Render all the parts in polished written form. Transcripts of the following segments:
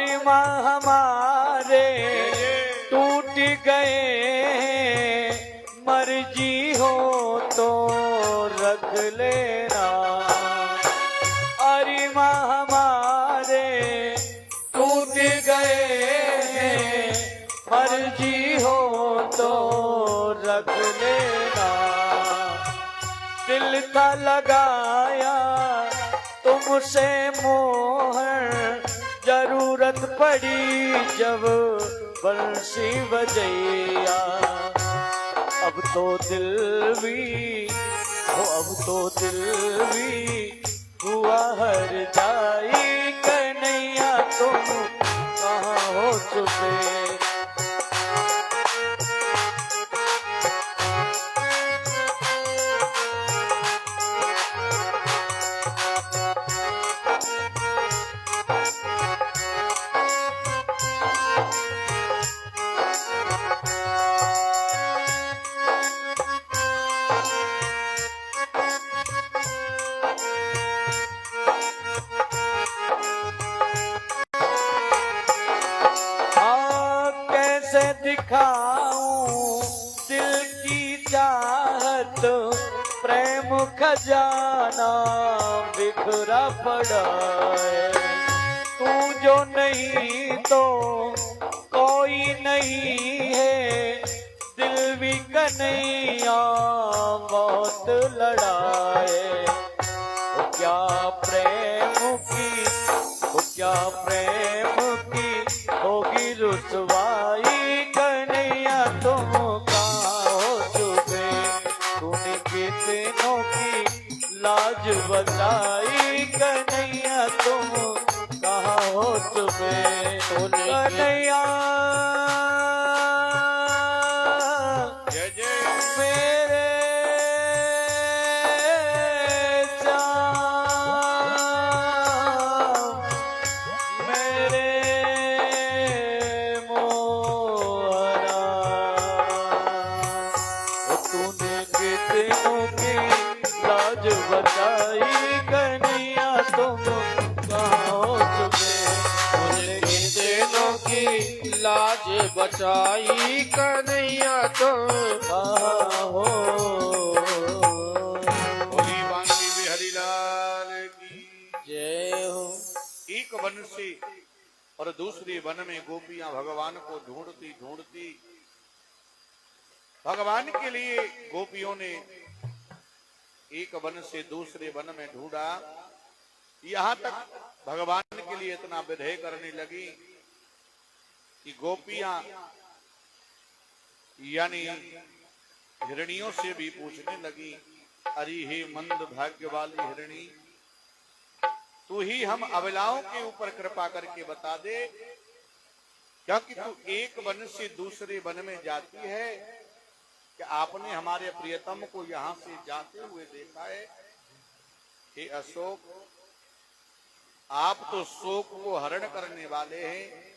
ARIMA हमारे टूट गए, मर्जी हो तो रख लेना। अरिमा हमारे टूट गए, मर्जी हो तो रख लेना। दिल था लगाया तुमसे मोहर, जरूरत पड़ी जब बंसी बजैया। अब तो दिल भी हो, अब तो दिल भी हुआ हर जाई। कन्हैया तुम कहाँ हो चुके। दिखाऊं दिल की चाहत, प्रेम खजाना बिखरा पड़ा है। तू जो नहीं तो कोई नहीं है, दिल भी कन्हैया बहुत लड़ाए। वो क्या प्रेम की, वो क्या प्रेम की होगी रुसवाई। तुम कहाँ हो चुके, तूने कितनों की लाज बचाई। कन्हैया तुम कहाँ हो चुके। कन्हैया मेरे बचाई। कन्हैया तुम कहाँ हो चुके, उनके दिलों की लाज बचाई। कन्हैया तुम कहाँ हो। बोली बांकी बिहारी लाल की जय हो। एक वन से और दूसरे वन में गोपियां भगवान को ढूंढती ढूंढती, भगवान के लिए गोपियों ने एक वन से दूसरे वन में ढूंढा। यहां तक भगवान के लिए इतना विधेय करने लगी कि गोपियां यानी हिरणियों से भी पूछने लगी, अरे हे मंद भाग्य वाली हिरणी, तू ही हम अबलाओं के ऊपर कृपा करके बता दे, क्योंकि तू एक वन से दूसरे वन में जाती है कि आपने हमारे प्रियतम को यहां से जाते हुए देखा है। हे अशोक, आप तो शोक को हरण करने वाले हैं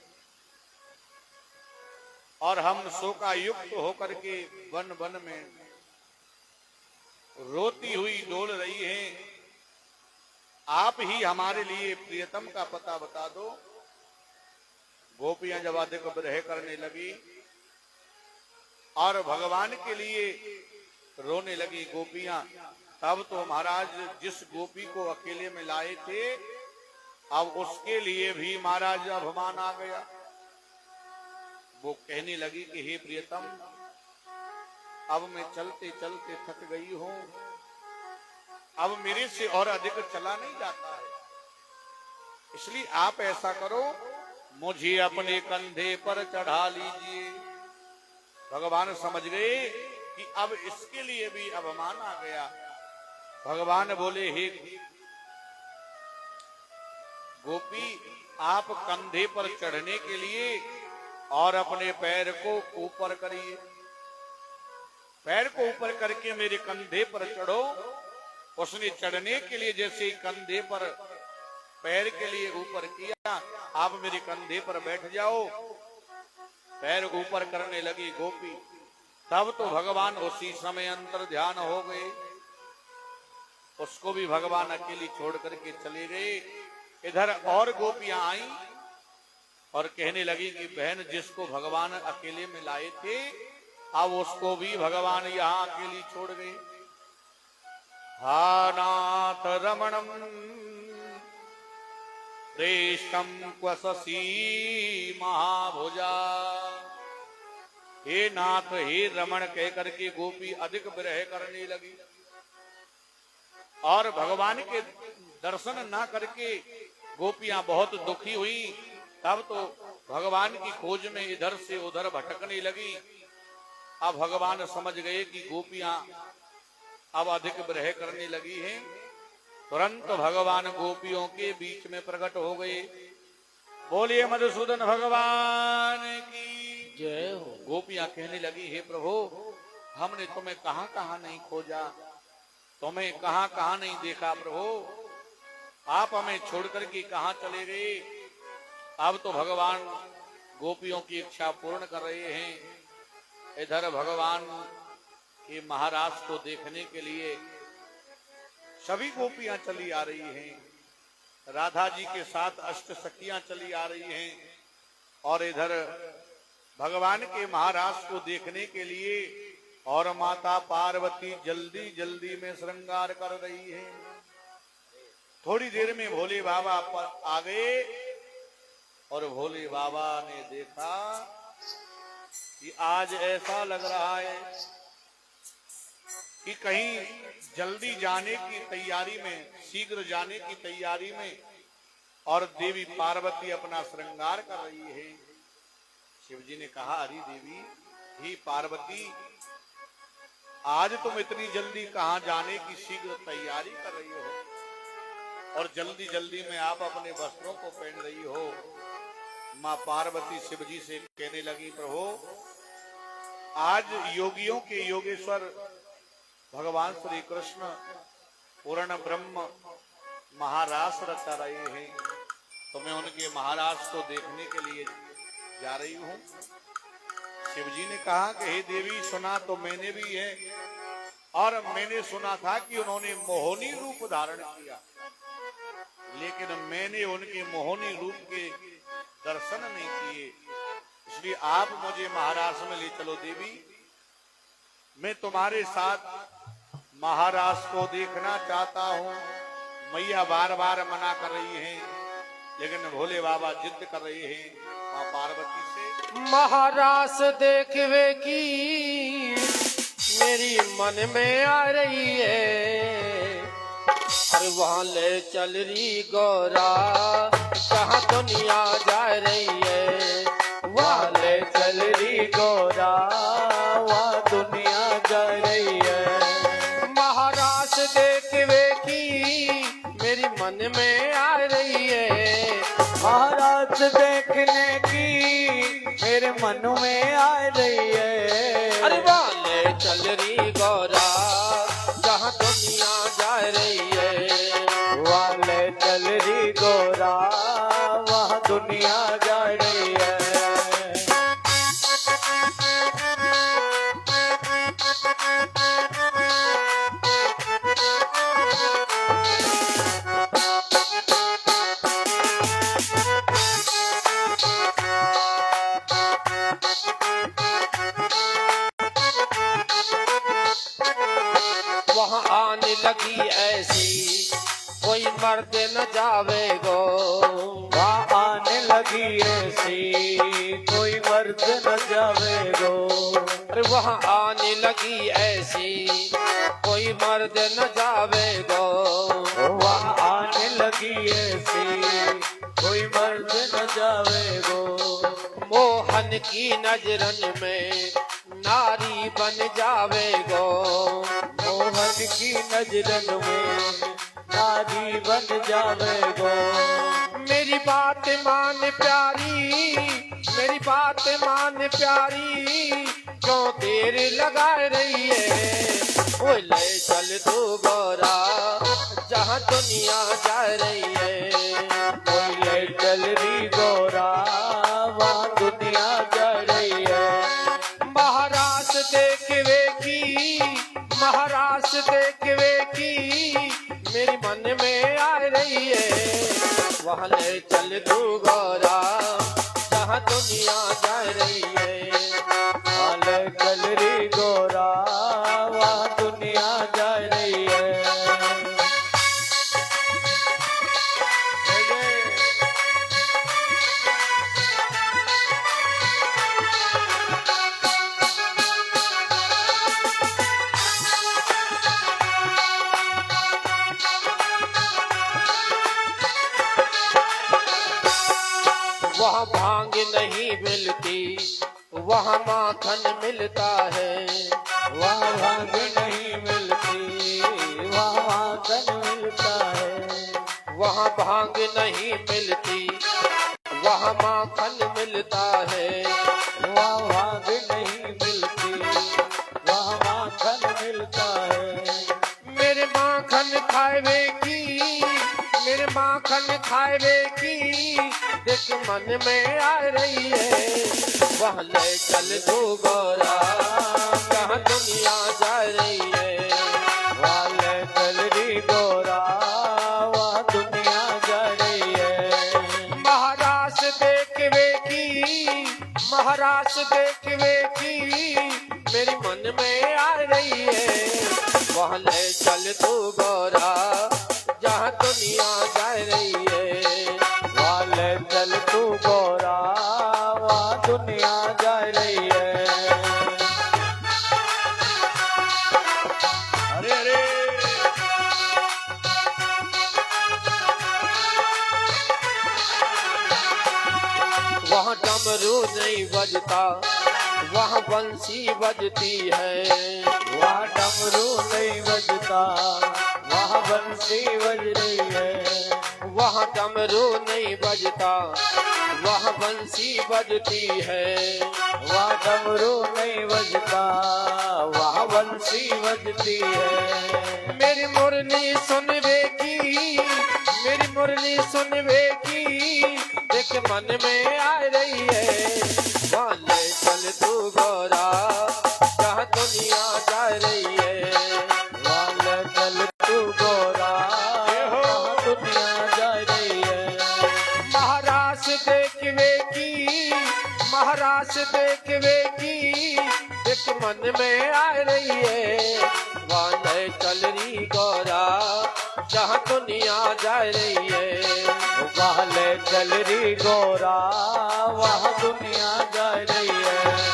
और हम शोकायुक्त होकर के वन वन में रोती हुई डोल रही हैं। आप ही हमारे लिए प्रियतम का पता बता दो। गोपियां जब अधिक विरह करने लगी और भगवान के लिए रोने लगी गोपियां, तब तो महाराज जिस गोपी को अकेले में लाए थे, अब उसके लिए भी महाराज अभिमान आ गया। वो कहने लगी कि हे प्रियतम, अब मैं चलते चलते थक गई हूं, अब मेरे से और अधिक चला नहीं जाता है, इसलिए आप ऐसा करो, मुझे अपने कंधे पर चढ़ा लीजिए। भगवान समझ गए कि अब इसके लिए भी अभिमान आ गया। भगवान बोले, हे गोपी, आप कंधे पर चढ़ने के लिए और अपने पैर को ऊपर करिए, पैर को ऊपर करके मेरे कंधे पर चढ़ो। उसने चढ़ने के लिए जैसे कंधे पर पैर के लिए ऊपर किया, आप मेरे कंधे पर बैठ जाओ। पैर ऊपर करने लगी गोपी, तब तो भगवान उसी समय अंतर ध्यान हो गए। उसको भी भगवान अकेली छोड़ करके चले गए। इधर और गोपियां आई और कहने लगी कि बहन जिसको भगवान अकेले में लाए थे अब उसको भी भगवान यहाँ अकेली छोड़ गए। हा नाथ रमणम श्रेष्ठम क्वससी महाभुजा। हे नाथ हे रमण कह करके गोपी अधिक विरह करने लगी और भगवान के दर्शन ना करके गोपियां बहुत दुखी हुई। तब तो भगवान की खोज में इधर से उधर भटकने लगी। अब भगवान समझ गए कि गोपियां अब अधिक विरह करने लगी हैं। तुरंत भगवान गोपियों के बीच में प्रकट हो गए। बोलिए मधुसूदन भगवान की जय हो। गोपियां कहने लगी हे प्रभु हमने तुम्हें कहां कहां नहीं खोजा, तुम्हें कहां कहां नहीं देखा प्रभु, आप हमें छोड़कर के कहां चले गए। अब तो भगवान गोपियों की इच्छा पूर्ण कर रहे हैं। इधर भगवान के महाराज को देखने के लिए सभी गोपियां चली आ रही हैं। राधा जी के साथ अष्ट सखियां चली आ रही हैं और इधर भगवान के महाराज को देखने के लिए और माता पार्वती जल्दी जल्दी में श्रृंगार कर रही है। थोड़ी देर में भोले बाबा आ गए और भोले बाबा ने देखा कि आज ऐसा लग रहा है कि कहीं जल्दी जाने की तैयारी में, शीघ्र जाने की तैयारी में और देवी पार्वती अपना श्रृंगार कर रही है। शिव जी ने कहा अरे देवी ही पार्वती आज तुम इतनी जल्दी कहां जाने की शीघ्र तैयारी कर रही हो और जल्दी जल्दी में आप अपने वस्त्रों को पहन रही हो। मां पार्वती शिव जी से कहने लगी प्रभु आज योगियों के योगेश्वर भगवान श्री कृष्ण पूर्ण ब्रह्म महारास रचा रहे हैं तो मैं उनके महाराज को देखने के लिए जा रही हूं। शिव जी ने कहा कि हे देवी सुना तो मैंने भी है और मैंने सुना था कि उन्होंने मोहिनी रूप धारण किया, लेकिन मैंने उनके मोहिनी रूप के दर्शन नहीं किए, इसलिए आप मुझे महाराज में ले चलो देवी। मैं तुम्हारे साथ महाराज को देखना चाहता हूँ। मैया बार बार मना कर रही हैं, लेकिन भोले बाबा जिद कर रहे हैं मां पार्वती से। महाराज देखवे की मेरी मन में आ रही है, और वहाँ ले चल रही गौरा जहाँ दुनिया जा रही है। वहाँ ले चल रही गौरा वहाँ दुनिया जा रही है। महाराज देखवे की मेरी मन में आ रही है, महाराज देखने की मेरे मन में आ रही है। अरे वाले चल रही गौरा जहाँ दुनिया जा रही है। वाले चल रही गौरा वहाँ दुनिया जा रही है। वहाँ आने लगी ऐसी कोई मर्द न जावेगो। वहाँ आने लगी ऐसी कोई मर्द न जावेगो। अरे वहाँ आने लगी ऐसी कोई मर्द न जावेगो। वहाँ आने लगी ऐसी कोई मर्द न जावेगो। मोहन की नजरन में नारी बन जावेगो। मोहन की नजरन में नारी बन जावेगो। मेरी बात मान प्यारी, मेरी बात मान प्यारी, क्यों देर लगा रही है। ओ ले चल तू गौरा जहाँ दुनिया जा रही है। कोई ले चल रही गौरा वहाँ दुनिया जा रही है। महाराज देखवे की, महाराज देखवे की मेरी मन में आ रही है। वहाँ ले चल तू गौरा दुनिया जा रही है। हाल चल री गोरा वहाँ दुनिया जा रही है। वहाँ भांग नहीं मिलती, वहाँ माखन मिलता है। वहाँ भांग नहीं मिलती, वहाँ माखन मिलता है। वहाँ भांग नहीं मिलती, वहाँ माखन मिलता है। वहाँ भांग नहीं मिलती, वहाँ माखन मिलता है। मेरे माखन खावे की, मेरे माखन खावे की देख मन में आ रही है। वहाँ ले चल तू गोरा, जहाँ दुनिया जा रही है। वहाँ ले चल री गोरा वहाँ दुनिया जा रही है। महाराज देखवे की, महाराज देखवे की मेरी मन में आ रही है। वहाँ ले चल तू गोरा, जहाँ दुनिया जा रही है। वहाँ ले चल तू गोरा वहाँ दुनिया जा रही है। अरे अरे वहाँ डमरू नहीं बजता, वहाँ बंसी बजती है। वहाँ डमरू नहीं बजता, वहाँ बंसी बज रही है। वहाँ डमरू नहीं बजता, वहाँ बंसी बजती है। वहाँ डमरू नहीं बजता, वहाँ बंसी बजती है। मेरी मुरली सुनवे की, मेरी मुरली सुनवे की देख मन में आ रही है। वहाँ ले चल तू गोरा, जहाँ दुनिया जा रही है। वहाँ ले चल तू गोरा वहाँ दुनिया जा रही है। महाराज देखवे की, महाराज देखवे की देख मन में आ रही है। वहाँ ले चल री गोरा, जहाँ दुनिया जा रही है। वहाँ ले चल री गोरा वहाँ दुनिया जा रही है।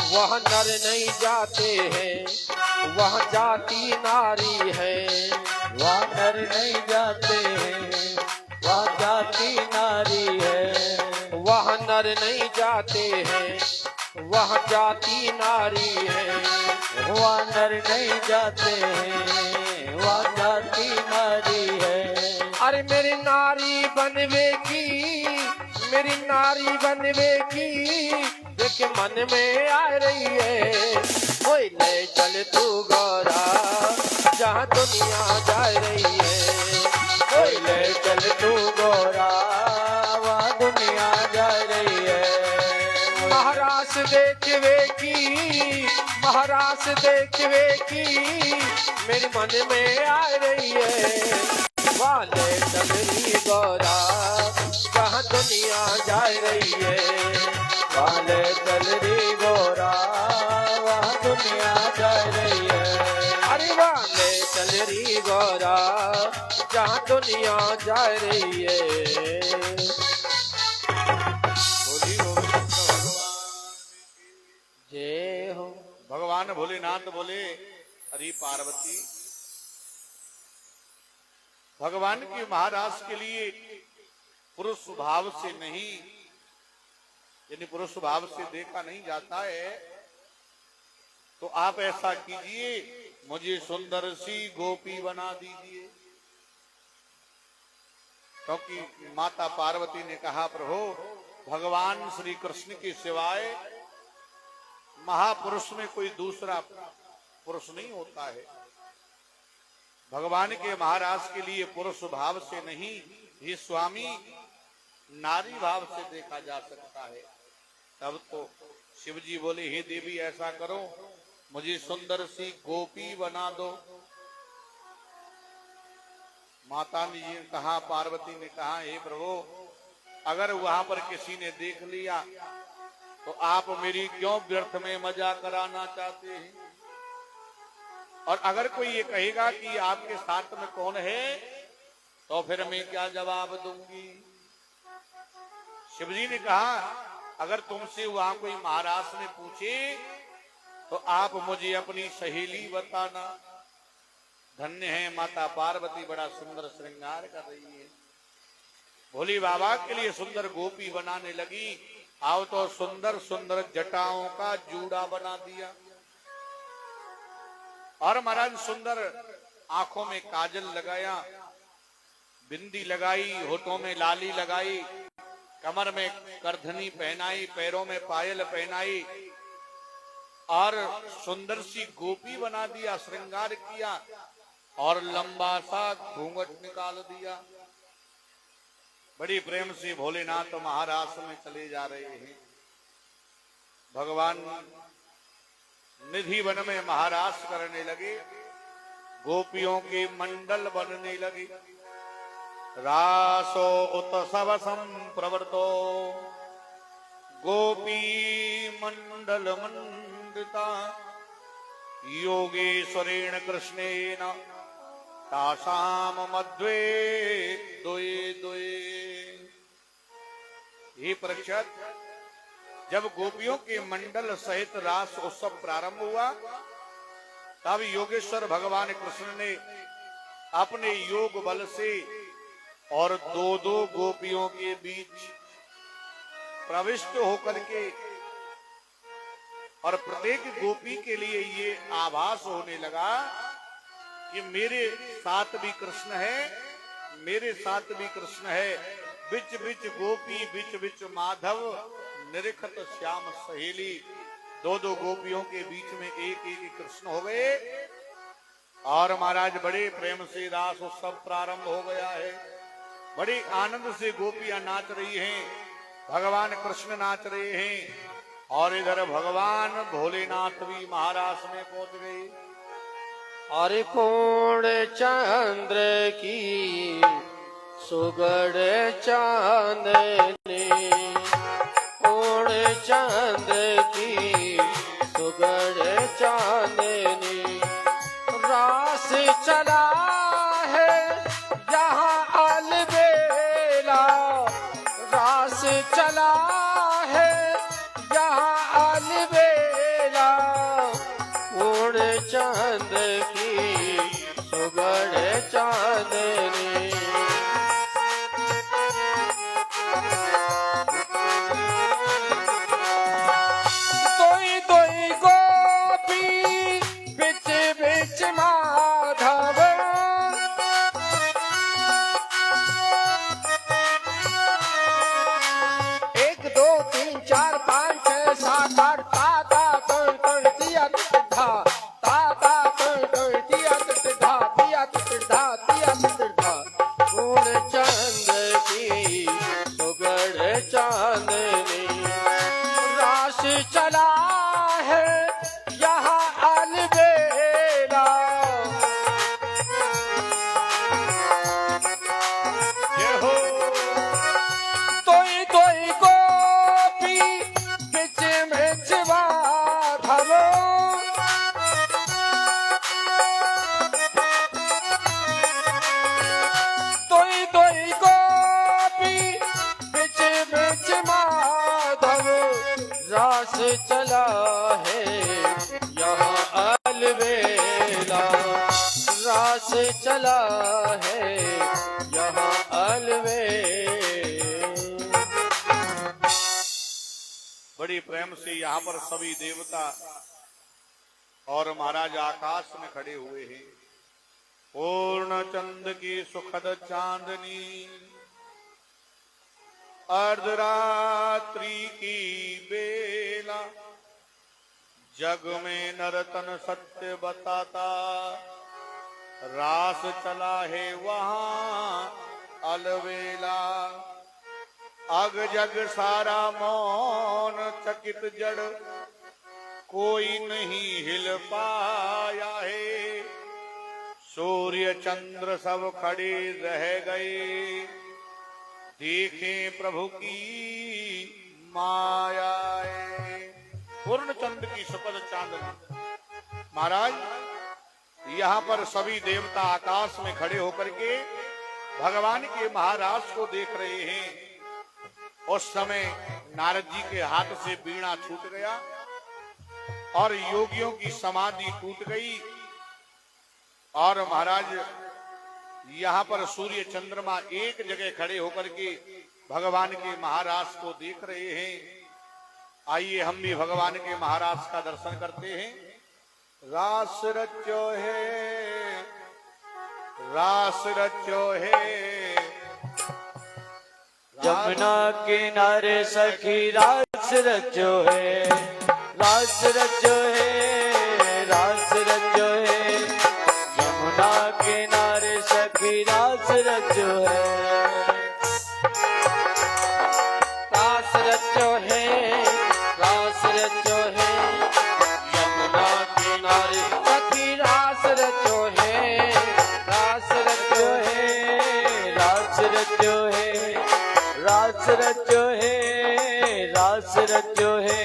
वह नर नहीं जाते हैं, वह जाति नारी है। वहाँ नर नहीं जाते हैं, वहाँ जाति नारी है। वह नर नहीं जाते हैं, वह जाति नारी है। वहाँ नर नहीं जाते हैं, वहाँ जाति नारी है। अरे मेरी नारी बनवे की, मेरी नारी बनवे की देख मन में आ रही है। ओए ले चल तू गोरा, जहाँ दुनिया जा रही है। ओए ले चल तू गोरा वहाँ दुनिया जा रही है। महाराज देखवे की, महाराज देखवे की मेरे मन में आ रही है। वाले चल रही गोरा, जहाँ दुनिया जा रही है। वाले चल री गोरा वहाँ दुनिया जा रही है। अरे वाले चल रही गोरा, जहाँ दुनिया जा रही है। बोली गोविंद भगवान जय हो। भगवान भोलेनाथ बोले हरि पार्वती, भगवान की महाराज के लिए पुरुष स्वभाव से नहीं, यानी पुरुष स्वभाव से देखा नहीं जाता है, तो आप ऐसा कीजिए, मुझे सुंदर सी गोपी बना दीजिए। क्योंकि माता पार्वती ने कहा, प्रभु भगवान श्री कृष्ण के सिवाय महापुरुष में कोई दूसरा पुरुष नहीं होता है। भगवान के महाराज के लिए पुरुष भाव से नहीं, ये स्वामी नारी भाव से देखा जा सकता है। तब तो शिव जी बोले, हे देवी ऐसा करो, मुझे सुंदर सी गोपी बना दो। माता जी ने कहा, पार्वती ने कहा, हे प्रभु, अगर वहां पर किसी ने देख लिया तो आप मेरी क्यों व्यर्थ में मजा कराना चाहते हैं? और अगर कोई ये कहेगा कि आपके साथ में कौन है, तो फिर मैं क्या जवाब दूंगी? शिवजी ने कहा, अगर तुमसे वहां कोई महाराज ने पूछे तो आप मुझे अपनी सहेली बताना। धन्य है माता पार्वती, बड़ा सुंदर श्रृंगार कर रही है। भोली बाबा के लिए सुंदर गोपी बनाने लगी। आओ तो सुंदर सुंदर जटाओं का जूड़ा बना दिया, और महाराज सुंदर आंखों में काजल लगाया, बिंदी लगाई, होठों में लाली लगाई, कमर में करधनी पहनाई, पैरों में पायल पहनाई, और सुंदर सी गोपी बना दिया, श्रृंगार किया, और लंबा सा घूंघट निकाल दिया। बड़ी प्रेम से भोलेनाथ महाराज में चले जा रहे हैं। भगवान निधि वन में महाराज करने लगे, गोपियों के मंडल बनने लगे। रासो उत्सव संप्रवर्तो गोपी मंडल मंडिता योगेश्वरेण कृष्णेन तासाम मध्वे द्वये द्वये। हे परीक्षित, जब गोपियों के मंडल सहित रास उत्सव प्रारंभ हुआ, तब योगेश्वर भगवान कृष्ण ने अपने योग बल से और दो दो गोपियों के बीच प्रविष्ट होकर के, और प्रत्येक गोपी के लिए ये आभास होने लगा कि मेरे साथ भी कृष्ण है, मेरे साथ भी कृष्ण है। बिच बिच गोपी बिच बिच माधव, निरखत श्याम सहेली। दो दो गोपियों के बीच में एक एक कृष्ण हो गए, और महाराज बड़े प्रेम से रास उत्सव प्रारंभ हो गया है। बड़ी आनंद से गोपियां नाच रही हैं, भगवान कृष्ण नाच रहे हैं, और इधर भगवान भोलेनाथ भी महाराज में पहुंच गए। और पूर्ण चंद्र की सुगढ़ चांदनी, पूर्ण चंद्र की सुगढ़ चांदनी, रास चला है जहाँ अलबेला, रास चला है जहाँ अलबेला, पूर्ण चंद्र की सुगढ़ चांदनी। दोई दोई गोपी बिच बिच माधव, एक दो तीन चार पाँच छह सात आठ, ताता कण कण दिया धा, ताता कण कण दिया धा, दिया धा, दिया धा। पूर्ण चंद्र की सुगढ़ चांदनी, रास चला है यहाँ अलबेला। जय हो। तोई तोई गोपी बिच बिच माधव, तोई तोई गोपी बिच बिच माधव, रास चला है यहाँ अलबेला, रास चला है यहाँ अलबेला। बड़ी प्रेम से यहाँ पर सभी देवता और महाराज आकाश में खड़े हुए हैं। पूर्ण चंद्र की सुखद चांदनी, अर्धरात्रि की बेला, जग में नरतन सत्य बताता, रास चला है वहां अलवेला, अग जग सारा मौन चकित जड़, कोई नहीं हिल पाया है। सूर्य चंद्र सब खड़े रह गए, देखें प्रभु की माया। पूर्ण चंद्र की शुक्ल चांदनी। महाराज यहाँ पर सभी देवता आकाश में खड़े होकर के भगवान के महाराज को देख रहे हैं। उस समय नारद जी के हाथ से बीड़ा छूट गया और योगियों की समाधि टूट गई। और महाराज यहाँ पर सूर्य चंद्रमा एक जगह खड़े होकर के भगवान के महाराज को देख रहे हैं। आइए हम भी भगवान के महाराज का दर्शन करते हैं। रास रचो है, रास रचो है, जमुना किनारे सखी रास रचो है, रास रचो है, रास रचो है, जमुना किनारे सखी रास रचो है, रास रचो है, रास रचो है, यमुना किनारे सखी रास रचो है, रास रचो है, रास रचो है, रास रचो है, रास रचो है,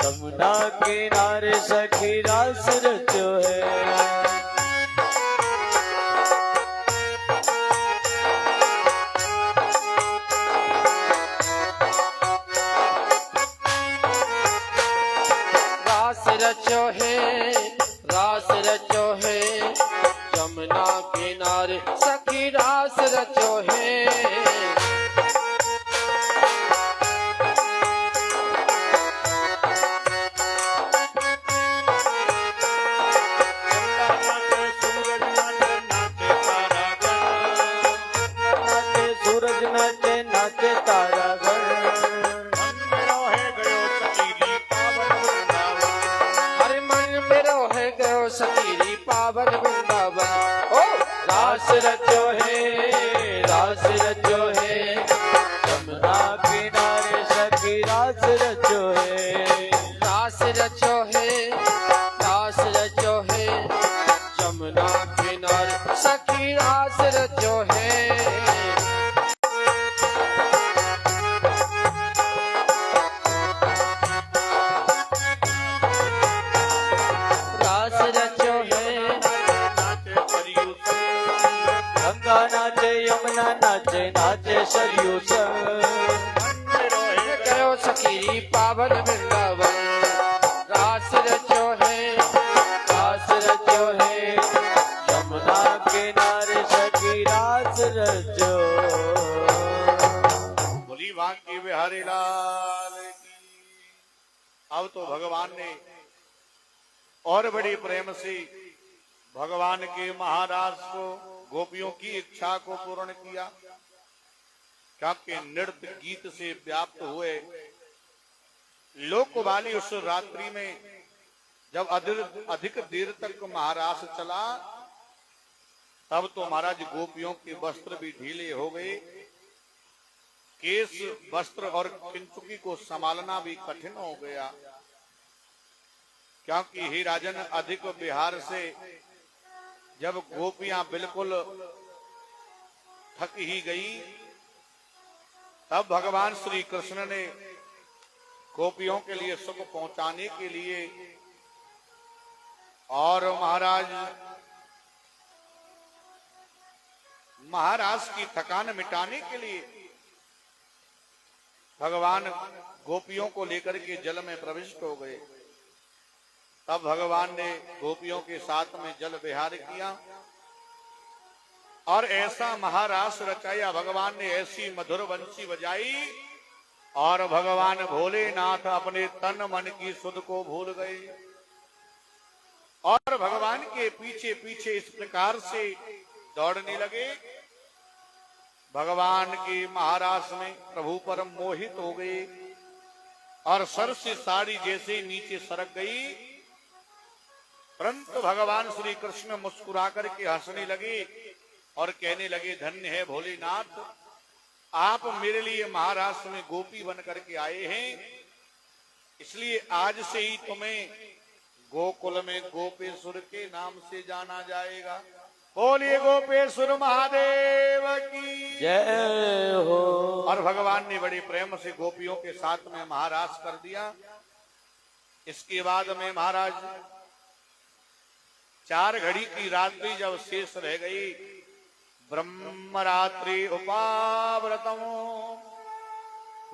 यमुना किनारे सखी रास रचो है। रास रचो है, रास रचो है, यमुना किनारे सखी रास रचो है, सूरज नाचे नाचे तारा गण, हरे मन में रोहे गयो सतीरी पावन वृंदावन। ओ रास रचो है, रास रचो है, यमुना किनारे सखी रास रचो है, रास रचो है, रास रचो है, यमुना किनारे सखी रास रचो है। रास रचो है, गंगा नाचे यमुना नाचे नाचे सरयू गयो सखी पावन वृंदावन। रास रचो है, रास रचो है, यमुना किनारे सखी रास रचो। बोली बांके बिहारी लाल की। अब तो भगवान ने और बड़ी प्रेम से भगवान के महाराज को गोपियों की इच्छा को पूर्ण किया, क्योंकि नृत्य गीत से व्याप्त हुए लोकवाली उस रात्रि में जब अधिक देर तक महारास चला, तब तो महाराज गोपियों के वस्त्र भी ढीले हो गए। केस वस्त्र और किंचुकी को संभालना भी कठिन हो गया, क्योंकि हे राजन अधिक बिहार से जब गोपियां बिल्कुल थक ही गई, तब भगवान श्री कृष्ण ने गोपियों के लिए सुख पहुंचाने के लिए और महाराज की थकान मिटाने के लिए भगवान गोपियों को लेकर के जल में प्रविष्ट हो गए। तब भगवान ने गोपियों के साथ में जल विहार किया और ऐसा महारास रचाया। भगवान ने ऐसी मधुर बंसी बजाई और भगवान भोलेनाथ अपने तन मन की सुध को भूल गए और भगवान के पीछे पीछे इस प्रकार से दौड़ने लगे। भगवान के महारास में प्रभु परम मोहित हो गए और सर से साड़ी जैसे नीचे सरक गई, परंतु भगवान श्री कृष्ण मुस्कुरा करके हंसने लगे और कहने लगे, धन्य है भोलेनाथ, आप मेरे लिए महाराष्ट्र में गोपी बन करके आए हैं, इसलिए आज से ही तुम्हें गोकुल में गोपेश्वर के नाम से जाना जाएगा। बोलिए गोपेश्वर महादेव की जय हो। और भगवान ने बड़े प्रेम से गोपियों के साथ में महाराज कर दिया। इसके बाद में महाराज 4 घड़ी की रात्रि जब शेष रह गई, ब्रह्मरात्रि उपाव्रतम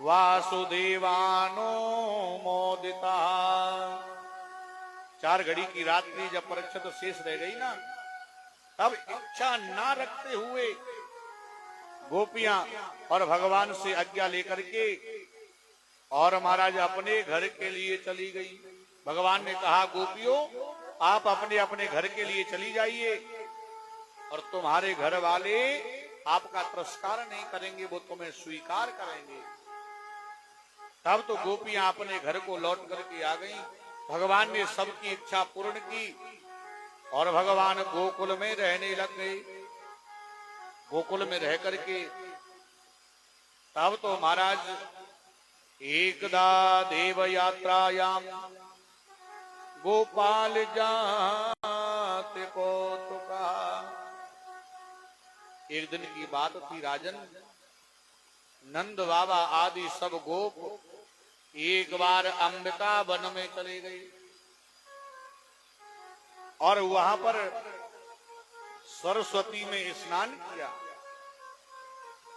वासुदेवानो मोदिता। 4 घड़ी की रात्रि जब परीक्षित शेष रह गई ना, तब इच्छा ना रखते हुए गोपियां और भगवान से आज्ञा लेकर के और महाराज अपने घर के लिए चली गई। भगवान ने कहा, गोपियों आप अपने अपने घर के लिए चली जाइए और तुम्हारे घर वाले आपका तिरस्कार नहीं करेंगे, वो तुम्हें स्वीकार करेंगे। तब तो गोपियां अपने घर को लौट करके आ गईं। भगवान ने सबकी इच्छा पूर्ण की और भगवान गोकुल में रहने लग गए। गोकुल में रह करके तब तो महाराज एकदा देव यात्रायाम गोपाल जाते कौतुका। एक दिन की बात थी राजन, नंद बाबा आदि सब गोप एक बार अंबिका वन में चले गए और वहां पर सरस्वती में स्नान किया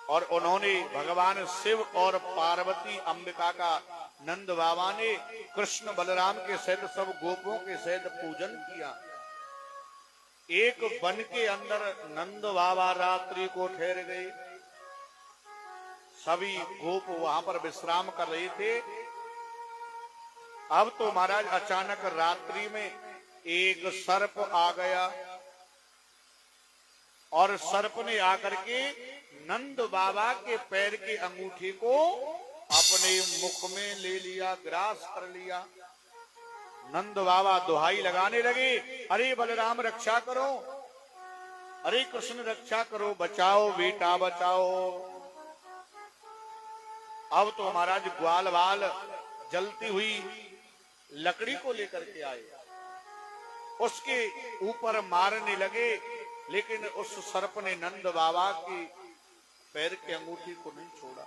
और उन्होंने भगवान शिव और पार्वती अंबिका का नंद बाबा ने कृष्ण बलराम के सहित सब गोपों के सहित पूजन किया। एक वन के अंदर नंद बाबा रात्रि को ठहर गए। सभी गोप वहां पर विश्राम कर रहे थे। अब तो महाराज अचानक रात्रि में एक सर्प आ गया और सर्प ने आकर के नंद बाबा के पैर के अंगूठे को अपने मुख में ले लिया, ग्रास कर लिया। नंद बाबा दुहाई लगाने लगे, अरे बलराम रक्षा करो, अरे कृष्ण रक्षा करो, बचाओ बेटा बचाओ। अब तो महाराज ग्वाल बाल जलती हुई लकड़ी को लेकर के आए, उसके ऊपर मारने लगे, लेकिन उस सर्प ने नंद बाबा के पैर के अंगूठी को नहीं छोड़ा।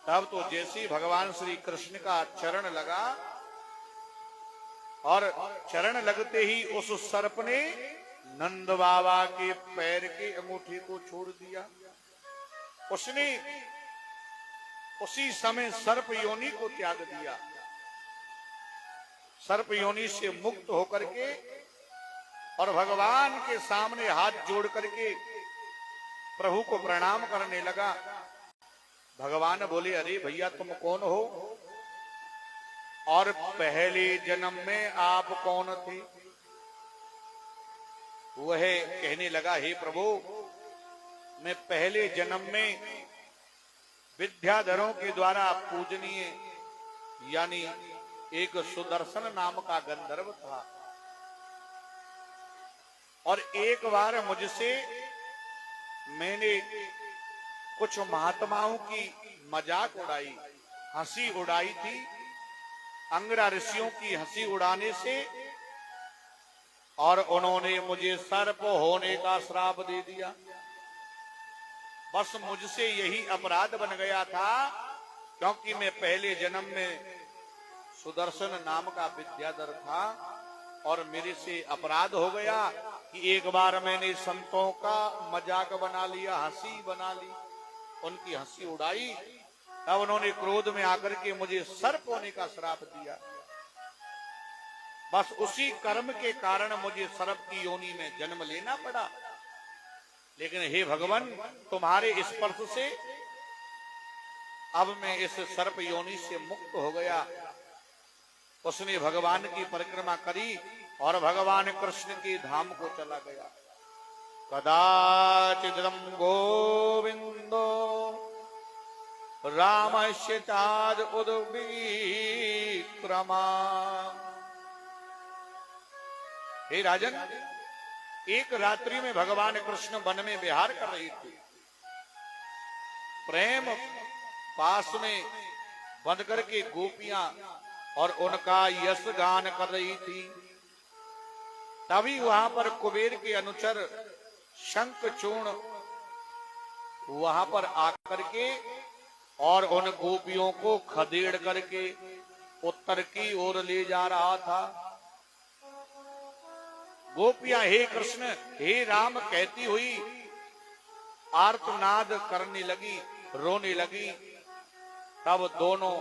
तब तो जैसे भगवान श्री कृष्ण का चरण लगा और चरण लगते ही उस सर्प ने नंद बाबा के पैर के अंगूठी को छोड़ दिया। उसने उसी समय सर्प योनि को त्याग दिया। सर्प योनि से मुक्त होकर के और भगवान के सामने हाथ जोड़ करके प्रभु को प्रणाम करने लगा। भगवान बोले, अरे भैया तुम कौन हो और पहले जन्म में आप कौन थे? वह कहने लगा, हे प्रभु मैं पहले जन्म में विद्याधरों के द्वारा पूजनीय यानी एक सुदर्शन नाम का गंधर्व था और एक बार मुझसे मैंने कुछ महात्माओं की मजाक उड़ाई, हंसी उड़ाई थी। अंगरा ऋषियों की हंसी उड़ाने से और उन्होंने मुझे सर्प होने का श्राप दे दिया। बस मुझसे यही अपराध बन गया था, क्योंकि मैं पहले जन्म में सुदर्शन नाम का विद्याधर था और मेरे से अपराध हो गया कि एक बार मैंने संतों का मजाक बना लिया, हंसी बना ली, उनकी हंसी उड़ाई। तब उन्होंने क्रोध में आकर के मुझे सर्प होने का श्राप दिया। बस उसी कर्म के कारण मुझे सर्प की योनि में जन्म लेना पड़ा। लेकिन हे भगवान, तुम्हारे स्पर्श से अब मैं इस सर्प योनि से मुक्त हो गया। उसने भगवान की परिक्रमा करी और भगवान कृष्ण के धाम को चला गया। कदाचिदं गोविंदो रामस्य चाद उद्विक्रमा हे राजन, एक रात्रि में भगवान कृष्ण वन में विहार कर रहे थे। प्रेम पास में बंद करके गोपियां और उनका यश गान कर रही थी। तभी वहां पर कुबेर के अनुचर शंखचूर्ण वहां पर आकर के और उन गोपियों को खदेड़ करके उत्तर की ओर ले जा रहा था। गोपियां हे कृष्ण हे राम कहती हुई आर्तनाद करने लगी, रोने लगी। तब दोनों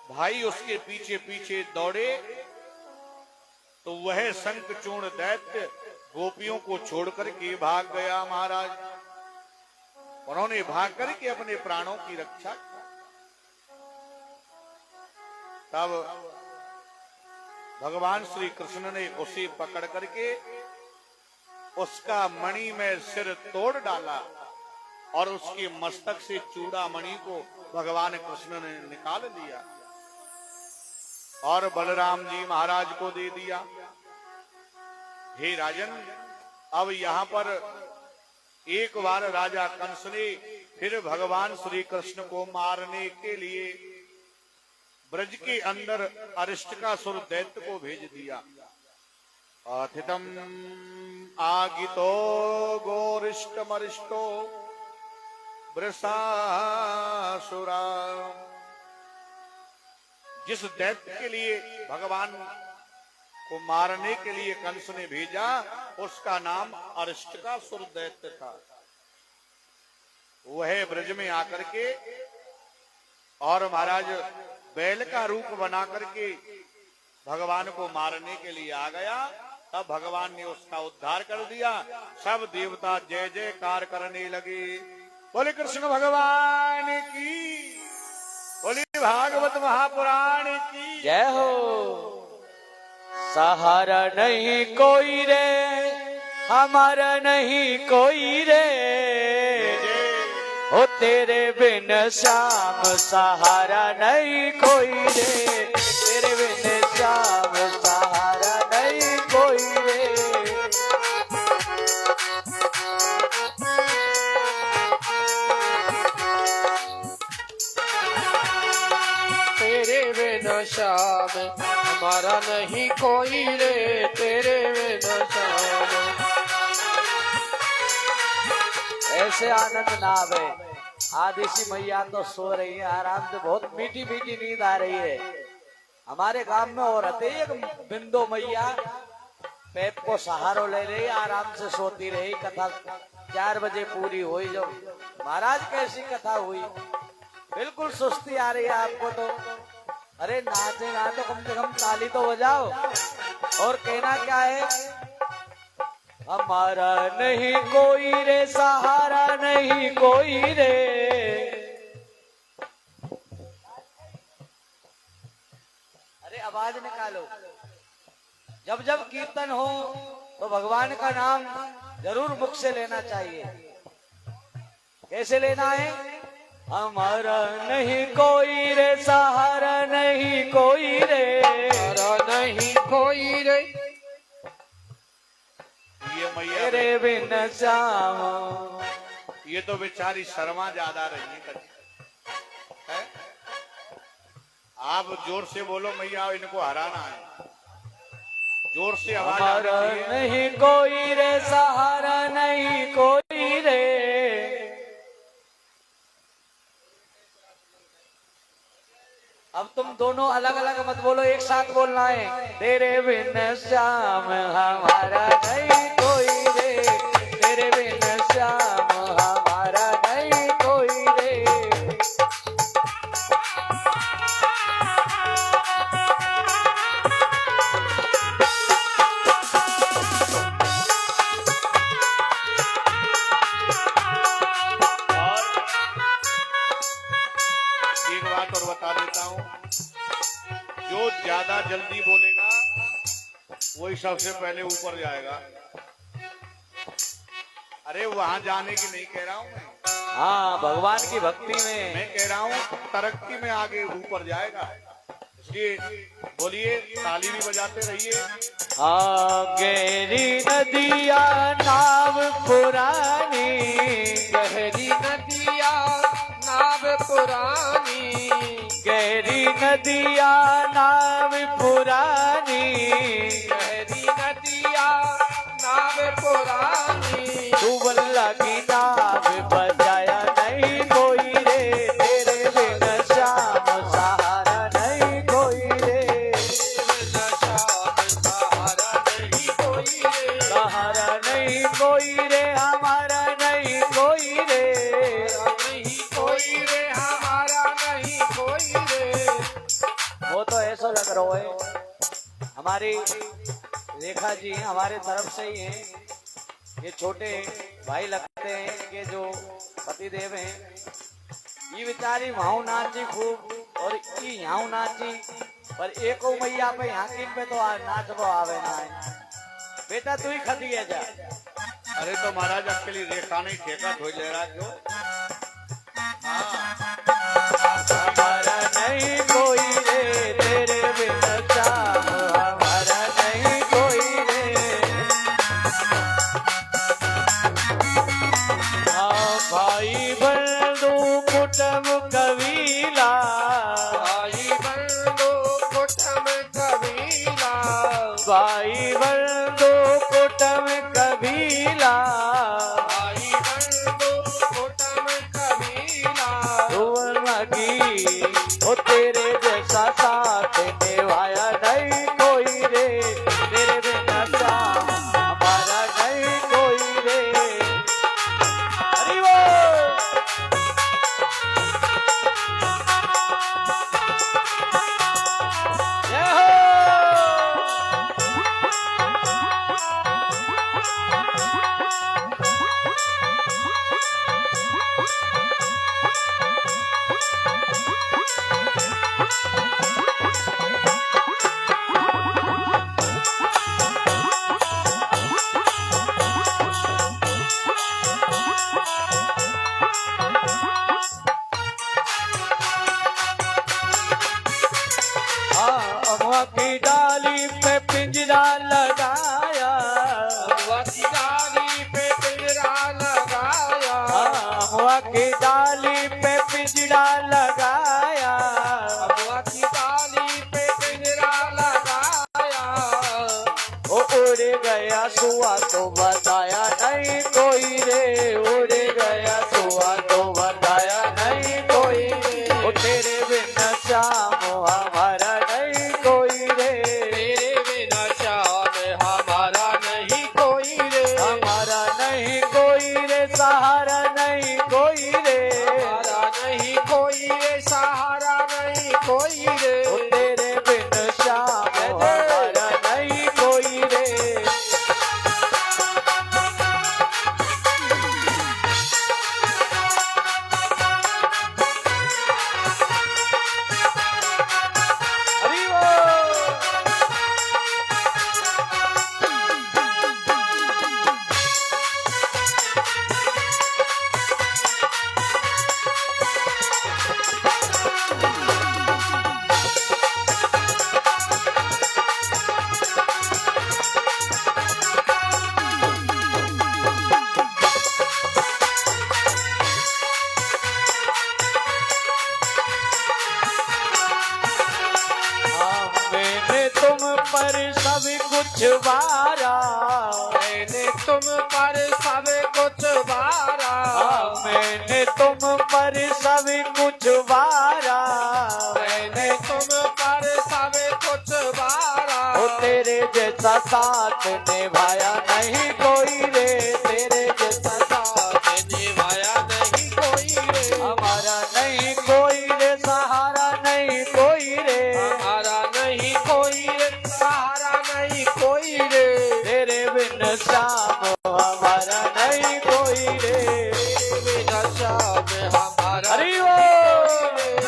भाई उसके पीछे पीछे दौड़े तो वह शंखचूर्ण दैत्य गोपियों को छोड़कर के भाग गया। महाराज, उन्होंने भाग करके अपने प्राणों की रक्षा की। तब भगवान श्री कृष्ण ने उसे पकड़ करके उसका मणि में सिर तोड़ डाला और उसके मस्तक से चूड़ामणि को भगवान कृष्ण ने निकाल लिया और बलराम जी महाराज को दे दिया। हे राजन, अब यहां पर एक बार राजा कंस ने फिर भगवान श्री कृष्ण को मारने के लिए ब्रज के अंदर अरिष्टकासुर दैत्य को भेज दिया। अथितम आगितो गोरिष्टमरिष्टो वृषासुरा। जिस दैत्य के लिए भगवान को मारने के लिए कंस ने भेजा उसका नाम अरिष्टकासुर दैत्य था। वह ब्रज में आकर के और महाराज बैल का रूप बना करके भगवान को मारने के लिए आ गया। तब भगवान ने उसका उद्धार कर दिया। सब देवता जय जयकार करने लगे। बोले कृष्ण भगवान की, बोले भागवत महापुराण की जय हो। सहारा नहीं कोई रे, हमारा नहीं कोई रे, हो तेरे बिन श्याम सहारा नहीं कोई रे, तेरे बिन श्याम सहारा नहीं कोई रे। तेरे बिन श्याम हमारा नहीं कोई रे, तेरे बिन श्याम। ऐसे आनंद ना आवे। आदिशी मैया तो सो रही है आराम से, बहुत मीठी मीठी नींद आ रही है। हमारे गांव में औरत है एक बिंदो मैया, पैप को सहारो ले रही, आराम से सोती रही। कथा 4 बजे पूरी हुई। जो महाराज कैसी कथा हुई, बिल्कुल सुस्ती आ रही है आपको तो। अरे नाचे ना तो कम से कम ताली तो बजाओ। और कहना क्या है, हमारा नहीं कोई रे, सहारा नहीं कोई रे। अरे आवाज निकालो। जब जब कीर्तन हो तो भगवान का नाम जरूर मुख से लेना चाहिए। कैसे लेना है? हमारा नहीं कोई रे, सहारा नहीं कोई रे, सहारा नहीं कोई रे, ये मैया तेरे बिन श्याम। ये तो बेचारी शर्मा ज्यादा रही है। आप जोर से बोलो मैया, इनको हराना है। जोर से आवाज हमारा आनी चाहिए। नहीं कोई रे, सहारा नहीं कोई रे। अब तुम दोनों अलग अलग मत बोलो, एक साथ बोलना है। तेरे बिन श्याम हमारा नहीं कोई रे, तेरे बिन श्याम हमारा नहीं कोई रे। एक बात और बता देता हूं, जो ज्यादा जल्दी बोलेगा वही सबसे पहले ऊपर जाएगा। अरे वहां जाने की नहीं कह रहा हूं मैं, हाँ, भगवान की भक्ति में मैं कह रहा हूं तरक्की में आगे ऊपर जाएगा। जी बोलिए, ताली भी बजाते रहिए। गहरी नदिया नाव पुरानी, गहरी नदिया नाव पुरानी, गहरी नदिया नाव पुरानी, गहरी नदिया नाव पुरानी। डूबन लगी नाव बजाया नहीं कोई रे, तेरे बिन श्याम सहारा नहीं कोई रे, सहारा नहीं कोई रे, सहारा नहीं कोई रे, हमारा नहीं कोई रे, नहीं कोई रे, हमारा नहीं कोई रे। वो तो ऐसा लग रहा है हमारी रेखा जी हमारे तरफ से ही हैं। ये छोटे भाई लगते हैं कि जो पतिदेव हैं, ये बेचारी वहां नाची खूब और ये यहाँ नाची, पर एक मैया पे यहाँ किन पे तो नाचबो आवे ना है। बेटा तू ही खतिए जा। अरे तो महाराज अकेली रेखा नहीं ठेका धोई ले रहा क्यों? हमारा नहीं कोई रे, तेरे बिन श्याम हमारा नहीं कोई रे। भाई बंधु कुटुंब कबीला, भाई बंधु कुटुंब कबीला, भाई बंधु कुटुंब कबीला, भाई बंधु कुटुंब कबीला। धुवन लगी ओ तेरे जैसा साथ निभाया नहीं कोई रे, तेरे बिना श्याम हमारा नहीं कोई रे। हरि बोल। जय हो। अमवा की डाली पे पिंजरा लगाया, वकीदारी पे पिंजरा लगाया, अमवा की डाली पे पिंजरा लगाया, वकीदारी पे पिंजरा लगाया। ओ उड़ गया सुआ तो बताया नहीं कोई रे, उड़ गया सुआ तो बताया नहीं कोई रे, ओ तेरे बिन श्याम हमारा नहीं कोई रे, तेरे बिना श्याम हमारा नहीं कोई रे, हमारा नहीं कोई रे, सहारा नहीं कोई रे, हमारा नहीं कोई रे, सहारा नहीं कोई रे। ओ तेरे बिन श्याम हमारा नहीं कोई रे। हरि बोल। मैंने तुम पर सब कुछ वारा, मैंने तुम पर सब कुछ वारा, मैंने तुम पर सब कुछ वारा, मैंने तुम पर सब कुछ वारा। ओ तेरे जैसा साथ निभाया नहीं कोई रे, तेरे जैसा साथ निभाया नहीं कोई रे, हमारा नहीं कोई रे, सहारा नहीं कोई रे, हमारा नहीं कोई रे, सहारा नहीं कोई रे। तेरे बिन श्याम हमारा नहीं कोई रे। तेरे बिना श्याम हमारा हरि नहीं बोल। कोई रे।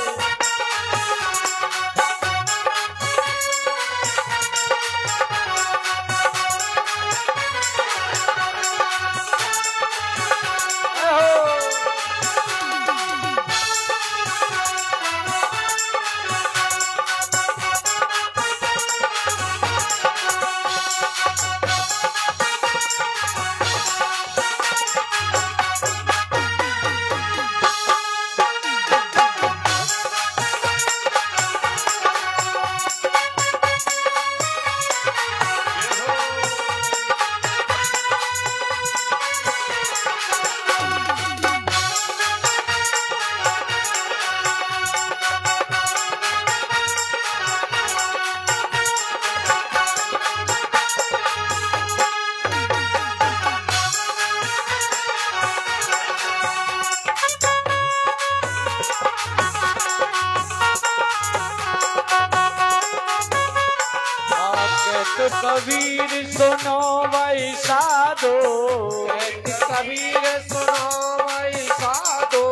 कबीर सुनो वही साधो, कहत कबीर सुनो वही साधो,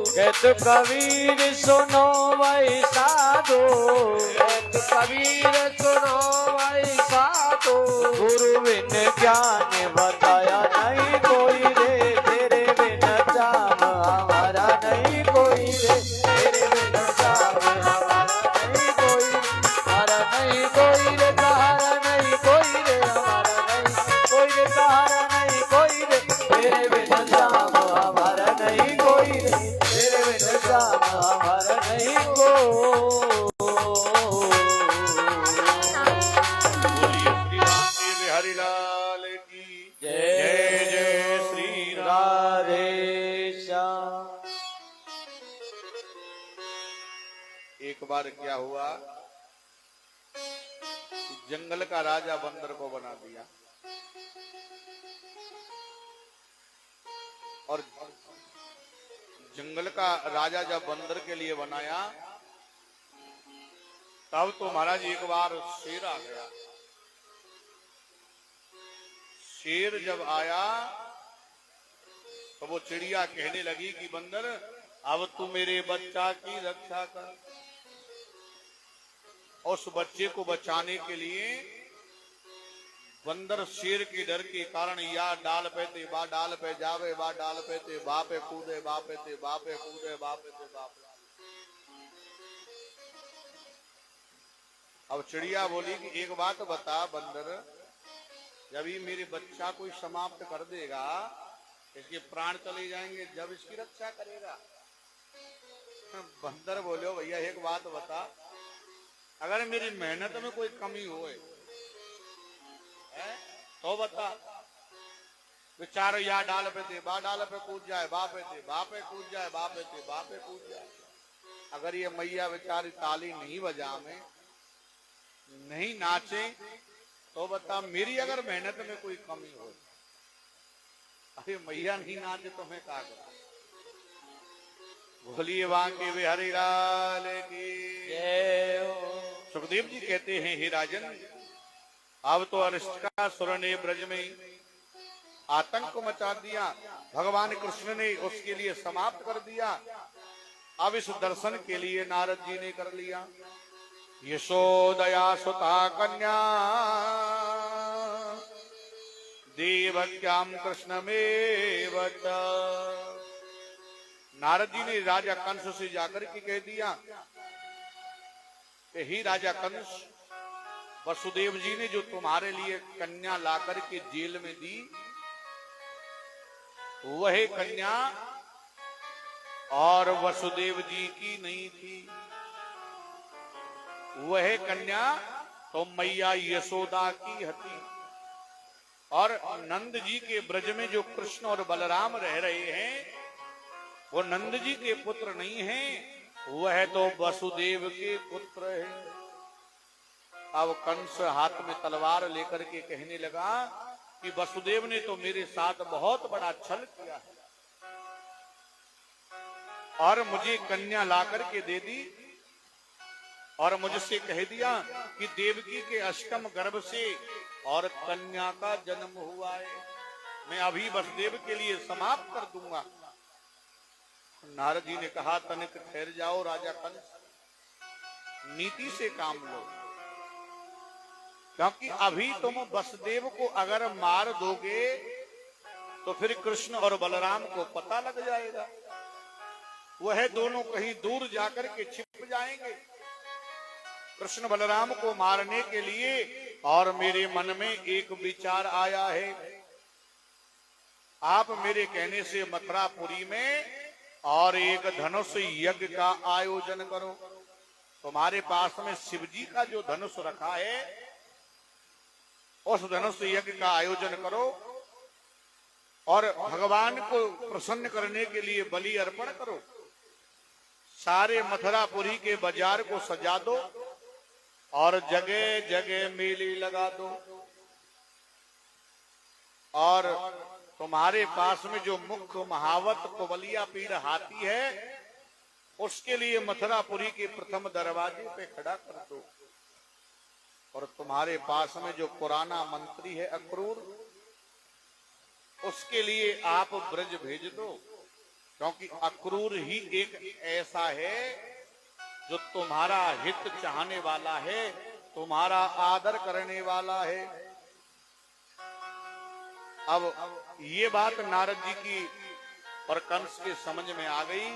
कहत कबीर सुनो वही साधो, कहत कबीर सुनो वही साधो। गुरु बिन ज्ञान बताया नहीं कोई रे, तेरे बिन जाम हमारा नहीं कोई रे, तेरे बिन जाम हमारा नहीं कोई, हमारा नहीं कोई रे, सहारा नहीं कोई रे, हमारा नहीं कोई रे, सहारा नहीं कोई रे, तेरे बिन जाम हमारा नहीं कोई रे, तेरे बिन जाम हमारा नहीं कोई। हरिलाल की जय जय श्री राम। राधे श्याम। एक बार क्या हुआ, जंगल का राजा बंदर को बना दिया और जंगल का राजा जब बंदर के लिए बनाया तब तो महाराज एक बार शेर आ गया। शेर जब आया तो वो चिड़िया कहने लगी कि बंदर अब तू मेरे बच्चा की रक्षा कर। उस बच्चे को बचाने के लिए बंदर शेर के डर के कारण या डाल पे ते बा डाल पे जावे, बा डाल पे ते बा पे कूदे, बा पे ते बा पे कूदे, बा पे ते बा पे। अब चिड़िया बोली कि एक बात बता बंदर, जब ये मेरे बच्चा को समाप्त कर देगा, इसके प्राण चले जाएंगे, जब इसकी रक्षा करेगा। बंदर बोलो भैया एक बात बता, अगर मेरी मेहनत में कोई कमी होए तो बता। बेचारो या डाल पे थे बा डाल पे कूद जाए, बा पे थे बा पे कूद जाए, बा पे थे बा पे कूद जाए। अगर ये मैया बेचारी ताली नहीं बजावे, नहीं नाचे, तो बता मेरी अगर मेहनत में कोई कमी हो, अरे मैया नहीं नाचे तो मैं क्या करूं। बोलिए बांके बिहारी लाल की जय हो। सुखदेव जी कहते हैं हे राजन, अब तो अरिष्टकासुर ने ब्रज में आतंक मचा दिया, भगवान कृष्ण ने उसके लिए समाप्त कर दिया। अब इस दर्शन के लिए नारद जी ने कर लिया। यशोदया सुता कन्या देवक्याम कृष्णमेव च। नारद जी ने राजा कंस से जाकर के कह दिया कि ही राजा कंस, वसुदेव जी ने जो तुम्हारे लिए कन्या लाकर के जेल में दी, वह कन्या और वसुदेव जी की नहीं थी। वह कन्या तो मैया यशोदा की हती। और नंद जी के ब्रज में जो कृष्ण और बलराम रह रहे हैं, वो नंद जी के पुत्र नहीं हैं, वह तो वसुदेव के पुत्र हैं। अब कंस हाथ में तलवार लेकर के कहने लगा कि वसुदेव ने तो मेरे साथ बहुत बड़ा छल किया है और मुझे कन्या लाकर के दे दी और मुझसे कह दिया कि देवकी के अष्टम गर्भ से और कन्या का जन्म हुआ है, मैं अभी वसुदेव के लिए समाप्त कर दूंगा। नारद जी ने कहा तनिक ठहर जाओ राजा कंस, नीति से काम लो, क्योंकि अभी तुम वसुदेव को अगर मार दोगे तो फिर कृष्ण और बलराम को पता लग जाएगा, वह दोनों कहीं दूर जाकर के छिप जाएंगे कृष्ण बलराम को मारने के लिए। और मेरे मन में एक विचार आया है, आप मेरे कहने से मथुरापुरी में और एक धनुष यज्ञ का आयोजन करो। तुम्हारे पास में शिव जी का जो धनुष रखा है, उस धनुष यज्ञ का आयोजन करो और भगवान को प्रसन्न करने के लिए बलि अर्पण करो। सारे मथुरापुरी के बाजार को सजा दो और जगह जगह मेले लगा दो। और तुम्हारे पास में जो मुख्य महावत कुबलिया पीड़ हाथी है, उसके लिए मथुरापुरी के प्रथम दरवाजे पे खड़ा कर दो। और तुम्हारे पास में जो पुराना मंत्री है अक्रूर, उसके लिए आप ब्रज भेज दो, क्योंकि अक्रूर ही एक ऐसा है जो तुम्हारा हित चाहने वाला है, तुम्हारा आदर करने वाला है। अब ये बात नारद जी की और कंस के समझ में आ गई।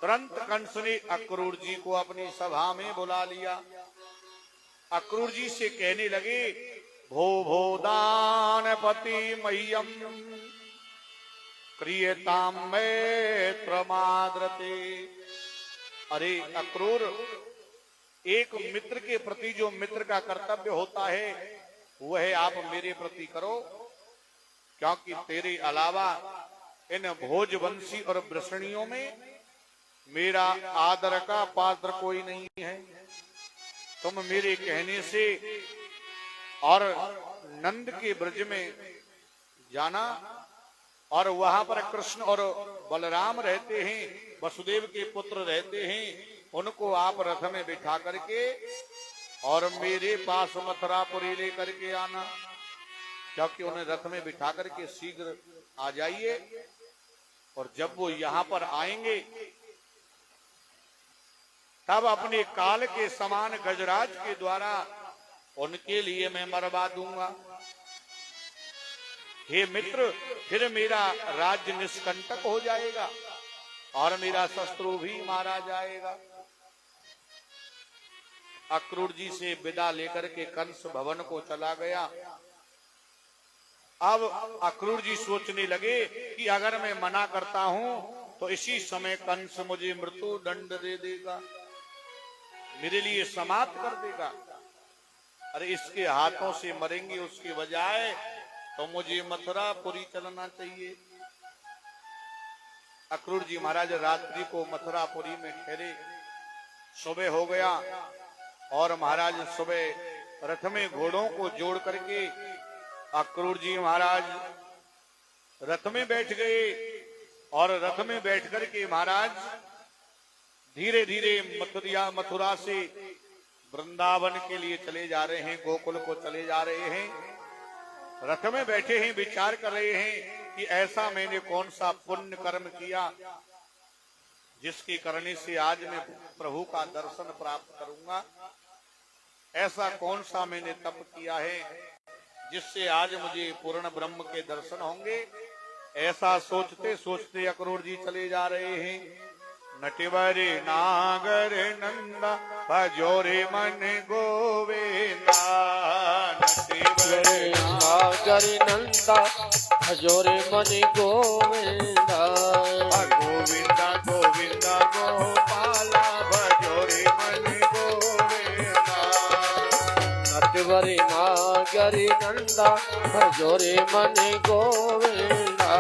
तुरंत कंस ने अक्रूर जी को अपनी सभा में बुला लिया। अक्रूर जी से कहने लगे, भो भो दानपति मह्यम क्रियताम मैत्र माद्रते। अरे अक्रूर, एक मित्र के प्रति जो मित्र का कर्तव्य होता है वह आप मेरे प्रति करो, क्योंकि तेरे अलावा इन भोजवंशी और वृषणियों में मेरा आदर का पात्र कोई नहीं है। तुम मेरे कहने से और नंद के ब्रज में जाना, और वहां पर कृष्ण और बलराम रहते हैं, वसुदेव के पुत्र रहते हैं, उनको आप रथ में बिठा करके और मेरे पास मथुरापुरी लेकर के आना, क्योंकि उन्हें रथ में बिठा करके शीघ्र आ जाइए। और जब वो यहां पर आएंगे तब अपने काल के समान गजराज के द्वारा उनके लिए मैं मरवा दूंगा। हे मित्र, फिर मेरा राज्य निष्कंटक हो जाएगा और मेरा शत्रु भी मारा जाएगा। अक्रूर जी से विदा लेकर के कंस भवन को चला गया। अब अक्रूर जी सोचने लगे कि अगर मैं मना करता हूं तो इसी समय कंस मुझे मृत्यु दंड दे देगा, मेरे लिए समाप्त कर देगा। अरे इसके हाथों से मरेंगे उसके बजाय तो मुझे मथुरापुरी चलना चाहिए। अक्रूर जी महाराज रात्रि को मथुरापुरी में ठहरे। सुबह हो गया और महाराज सुबह रथ में घोड़ों को जोड़ करके अक्रूर जी महाराज रथ में बैठ गए, और रथ में बैठ करके महाराज धीरे धीरे मथुरा से वृंदावन के लिए चले जा रहे हैं, गोकुल को चले जा रहे हैं। रथ में बैठे हैं, विचार कर रहे हैं कि ऐसा मैंने कौन सा पुण्य कर्म किया जिसके करने से आज मैं प्रभु का दर्शन प्राप्त करूंगा। ऐसा कौन सा मैंने तप किया है जिससे आज मुझे पूर्ण ब्रह्म के दर्शन होंगे। ऐसा सोचते सोचते अक्रूर जी चले जा रहे हैं। नटवरे नागर नंदा भजोरे मन गोविंदा, नटवरे नागर नंदा भजोरे मन गोविंदा, गोविंदा गोविंदा गोपाला भजोरे मन गोविंदा। नटवरे नागर नंदा भजोरे मन गोविंदा।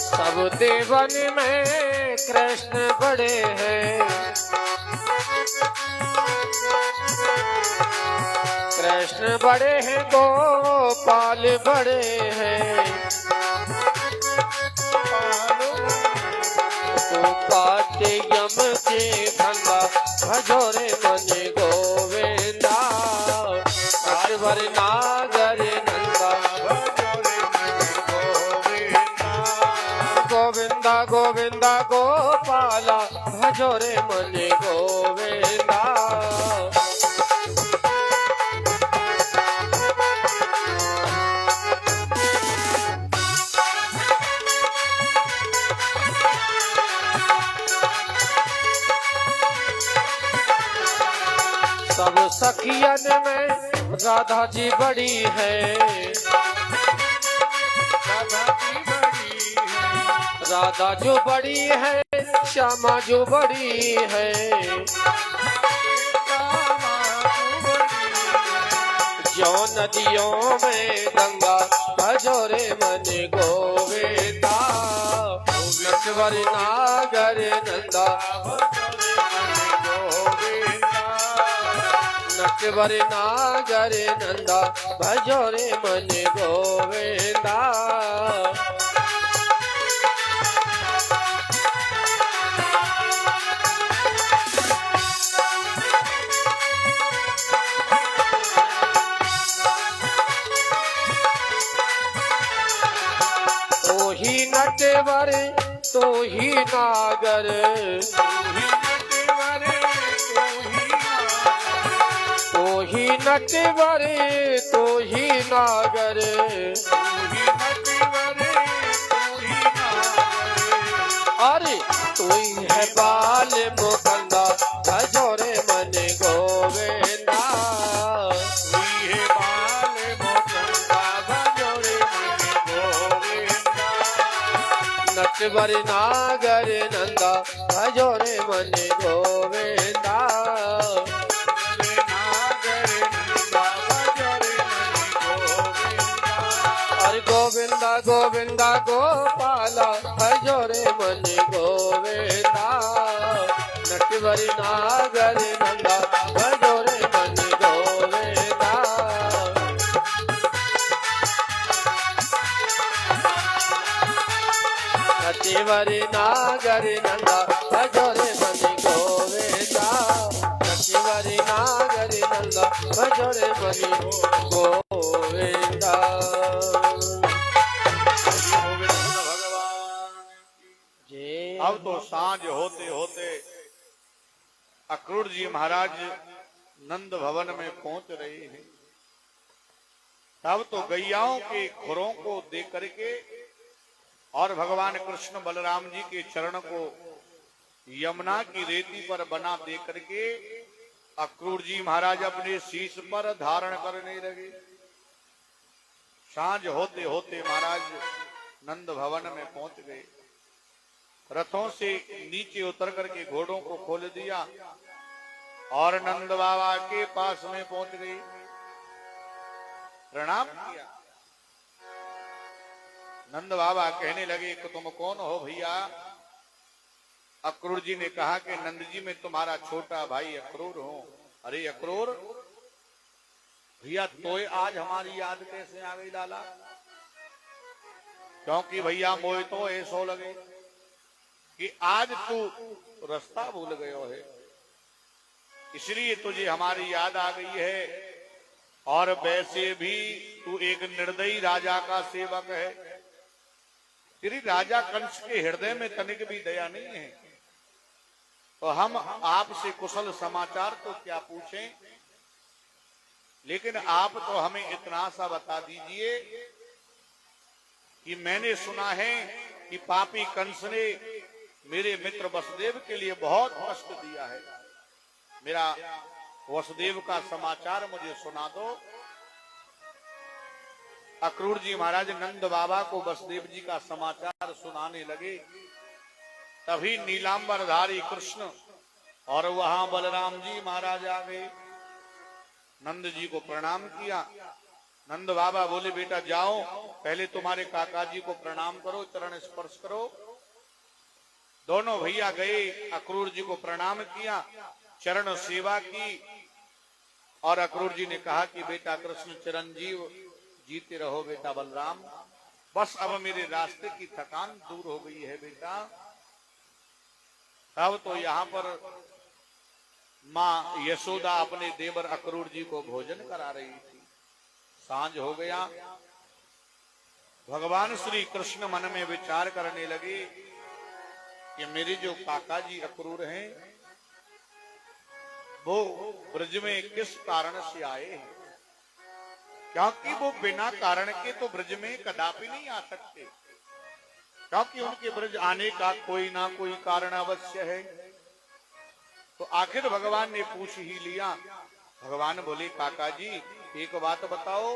सब देवन में कृष्ण बड़े हैं, कृष्ण बड़े हैं गोपाल बड़े हैं। गोपाते यम के फंदा भजोरे मन गोविंदा, नटवर नागर नंदा गोविंदा गोविंदा गोपाला भजोरे मन गोविंदा। सब सखियन में राधा जी बड़ी है, राधा जो बड़ी है श्यामा जो बड़ी है। जो नदियों में गंगा भजोरे मन गोविंदा, नटवर नागर नंदा नटवर नागर नंदा भजो रे मन गोविंदा। तो ही नटवर तो ही नागर, तो ही नटवर तो ही नागर, अरे तू ही है बाल मुकंदा भजो रे मन गोविंदा। तू ही है बाल मुकंदा भजो रे मन गोविंदा। नटवर नागर नंदा भजो रे मन गोविंदा। गोविंदा गोविंदा गोपाला भजो रे मन गोविंदा। नटवर नागर नंदा भजो रे मन गोविंदा। नटवर नागर नंदा भजो रे मन गोविंदा। नटवर नागर नंदा भजो रे मन गोविंदा। अब तो सांझ होते होते अक्रूर जी महाराज नंद भवन में पहुंच रहे हैं। तब तो गैयाओं के खुरों को देख करके और भगवान कृष्ण बलराम जी के चरण को यमुना की रेती पर बना देख करके अक्रूर जी महाराज अपने शीश पर धारण करने लगे। सांझ होते होते महाराज नंद भवन में पहुंच गए। रथों से नीचे उतर करके घोड़ों को खोल दिया और नंद बाबा के पास में पहुंच गए। प्रणाम किया। नंद बाबा कहने लगे कि तुम कौन हो भैया? अक्रूर जी ने कहा कि नंद जी मैं तुम्हारा छोटा भाई अक्रूर हूं। अरे अक्रूर भैया तोय आज हमारी याद कैसे आ गई लाला? क्योंकि भैया मोए तो ऐसो लगे कि आज तू रास्ता भूल गयो है, इसलिए तुझे हमारी याद आ गई है। और वैसे भी तू एक निर्दयी राजा का सेवक है। तेरी राजा कंस के हृदय में तनिक भी दया नहीं है। तो हम आपसे कुशल समाचार तो क्या पूछें, लेकिन आप तो हमें इतना सा बता दीजिए कि मैंने सुना है कि पापी कंस ने मेरे मित्र वसुदेव के लिए बहुत कष्ट दिया है। मेरा वसुदेव का समाचार मुझे सुना दो। अक्रूर जी महाराज नंद बाबा को वसुदेव जी का समाचार सुनाने लगे। तभी नीलांबरधारी कृष्ण और वहां बलराम जी महाराज आ गए। नंद जी को प्रणाम किया। नंद बाबा बोले बेटा जाओ, पहले तुम्हारे काका जी को प्रणाम करो, चरण स्पर्श करो। दोनों भैया गए, अक्रूर जी को प्रणाम किया, चरण सेवा की। और अक्रूर जी ने कहा कि बेटा कृष्ण चिरंजीव जीते रहो बेटा बलराम, बस अब मेरे रास्ते की थकान दूर हो गई है बेटा। अब तो यहाँ पर माँ यशोदा अपने देवर अक्रूर जी को भोजन करा रही थी। सांझ हो गया। भगवान श्री कृष्ण मन में विचार करने लगे कि मेरे जो काका जी अक्रूर हैं वो ब्रज में किस कारण से आए हैं, क्योंकि वो बिना कारण के तो ब्रज में कदापि नहीं आ सकते, क्योंकि उनके ब्रज आने का कोई ना कोई कारण अवश्य है। तो आखिर भगवान ने पूछ ही लिया। भगवान बोले काका जी एक बात बताओ,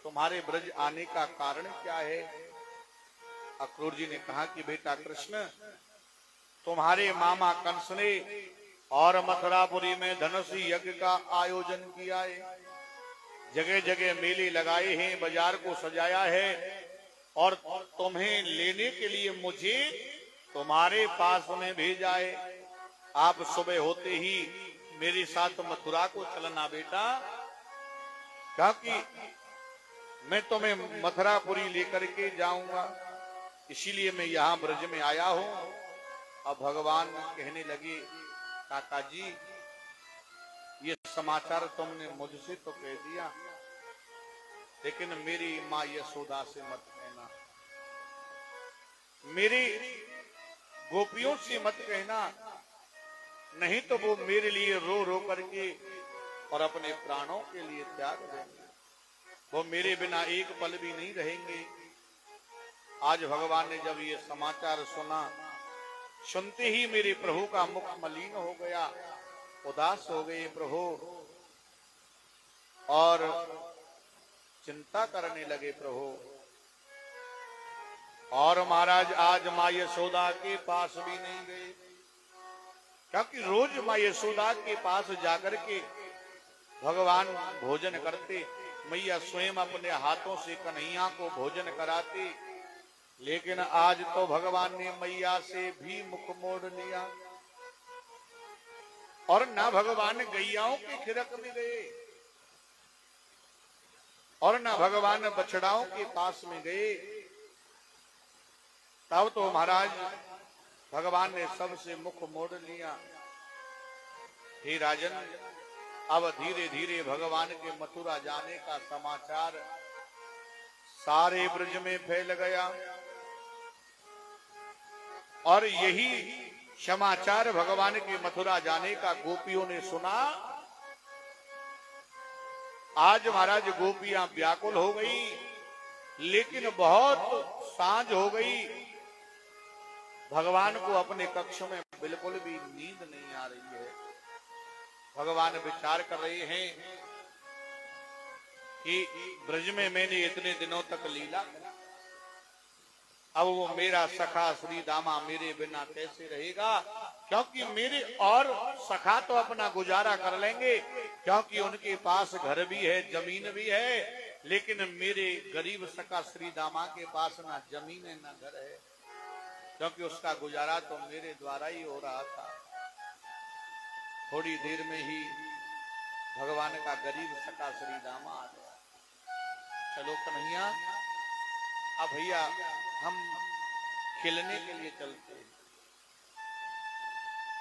तुम्हारे ब्रज आने का कारण क्या है? अक्रूर जी ने कहा कि बेटा कृष्ण, तुम्हारे मामा कंस ने और मथुरापुरी में धनुष यज्ञ का आयोजन किया है। जगह जगह मेले लगाए हैं, बाजार को सजाया है, और तुम्हें लेने के लिए मुझे तुम्हारे पास में भेजा है। आप सुबह होते ही मेरे साथ मथुरा को चलना बेटा, क्योंकि मैं तुम्हें मथुरापुरी लेकर के जाऊंगा, इसीलिए मैं यहां ब्रज में आया हूं। अब भगवान कहने लगे, काका जी ये समाचार तुमने मुझसे तो कह दिया, लेकिन मेरी मां यशोदा से मत कहना, मेरी गोपियों से मत कहना, नहीं तो वो मेरे लिए रो रो करके और अपने प्राणों के लिए त्याग देंगे, वो मेरे बिना एक पल भी नहीं रहेंगे। आज भगवान ने जब ये समाचार सुना, सुनते ही मेरे प्रभु का मुख मलिन हो गया, उदास हो गए प्रभु, और चिंता करने लगे प्रभु। और महाराज आज मां यशोदा के पास भी नहीं गए, क्योंकि रोज मां यशोदा के पास जाकर के भगवान भोजन करते, मैया स्वयं अपने हाथों से कन्हैया को भोजन कराते, लेकिन आज तो भगवान ने मैया से भी मुख मोड़ लिया, और ना भगवान गैयाओं के खिरक में गए, और ना भगवान बछड़ाओं के पास में गए। तब तो महाराज भगवान ने सबसे मुख मोड़ लिया। हे राजन, अब धीरे धीरे भगवान के मथुरा जाने का समाचार सारे ब्रज में फैल गया, और यही समाचार भगवान के मथुरा जाने का गोपियों ने सुना। आज महाराज गोपियां व्याकुल हो गई, लेकिन बहुत सांझ हो गई, भगवान को अपने कक्ष में बिल्कुल भी नींद नहीं आ रही है। भगवान विचार कर रहे हैं कि ब्रज में मैंने इतने दिनों तक लीला करी, अब वो मेरा सखा श्री दामा मेरे बिना कैसे रहेगा, क्योंकि मेरे और सखा तो अपना गुजारा कर लेंगे, क्योंकि उनके पास घर भी है, जमीन भी है, लेकिन मेरे गरीब सखा श्री दामा के पास ना जमीन है ना घर है, क्योंकि उसका गुजारा तो मेरे द्वारा ही हो रहा था। थोड़ी देर में ही भगवान का गरीब सखा श्री दामा आ गया। चलो कन्हैया, अब भैया हम खेलने के लिए चलते हैं।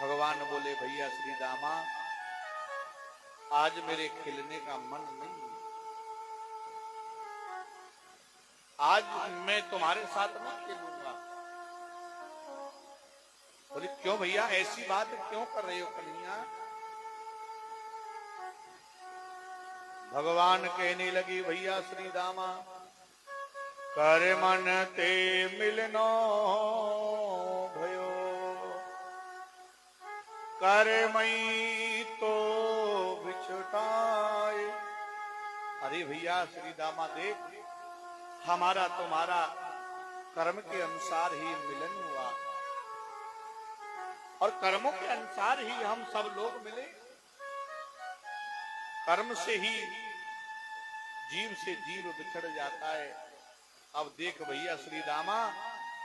भगवान बोले, भैया श्री दामा आज मेरे खेलने का मन नहीं है, आज मैं तुम्हारे साथ नहीं खेलूंगा। बोले क्यों भैया, ऐसी बात क्यों कर रहे हो कन्हैया? भगवान कहने लगी, भैया श्री दामा कर मन ते मिलनो भयो, कर मई तो बिछुटाए। अरे भैया श्री दामा देख, हमारा तुम्हारा कर्म के अनुसार ही मिलन हुआ, और कर्मों के अनुसार ही हम सब लोग मिले, कर्म से ही जीव से जीव बिछड़ जाता है। अब देख भैया श्री दामा,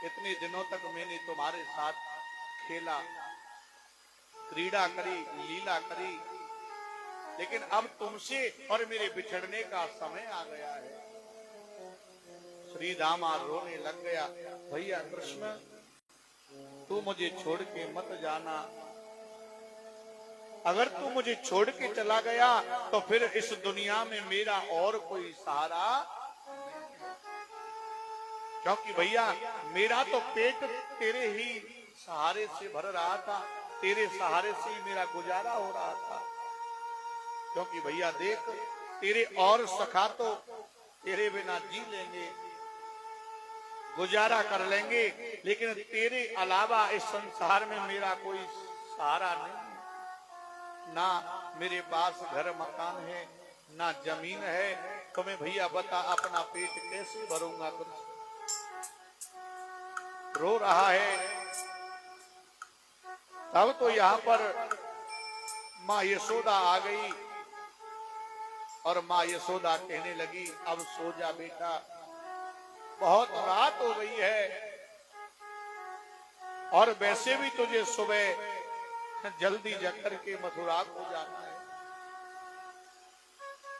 इतने दिनों तक मैंने तुम्हारे साथ खेला, क्रीड़ा करी, लीला करी, लेकिन अब तुमसे और मेरे बिछड़ने का समय आ गया है। श्री दामा रोने लग गया, भैया कृष्ण तू मुझे छोड़ के मत जाना, अगर तू मुझे छोड़ के चला गया तो फिर इस दुनिया में मेरा और कोई सहारा, क्योंकि भैया मेरा तो पेट तेरे ही सहारे से भर रहा था, तेरे सहारे से ही मेरा गुजारा हो रहा था। क्योंकि भैया देख, तेरे और सखा तो तेरे बिना जी लेंगे, गुजारा कर लेंगे, लेकिन तेरे अलावा इस संसार में मेरा कोई सहारा नहीं, ना मेरे पास घर मकान है, ना जमीन है। तुम्हें भैया बता, अपना पेट कैसे भरूंगा? कुछ रो रहा है। तब तो यहां पर मां यशोदा आ गई, और मां यशोदा कहने लगी, अब सो जा बेटा, बहुत रात हो गई है, और वैसे भी तुझे सुबह जल्दी जाकर के मथुरा को जाना है।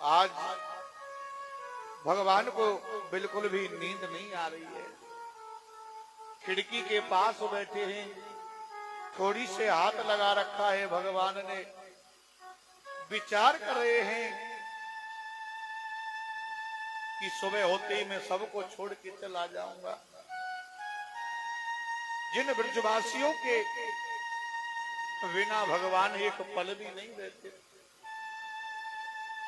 आज भगवान को बिल्कुल भी नींद नहीं आ रही है। खिड़की के पास बैठे हैं, थोड़ी से हाथ लगा रखा है भगवान ने, विचार कर रहे हैं कि सुबह होते ही मैं सबको छोड़ के चला जाऊंगा। जिन ब्रजवासियों के बिना भगवान एक पल भी नहीं रहते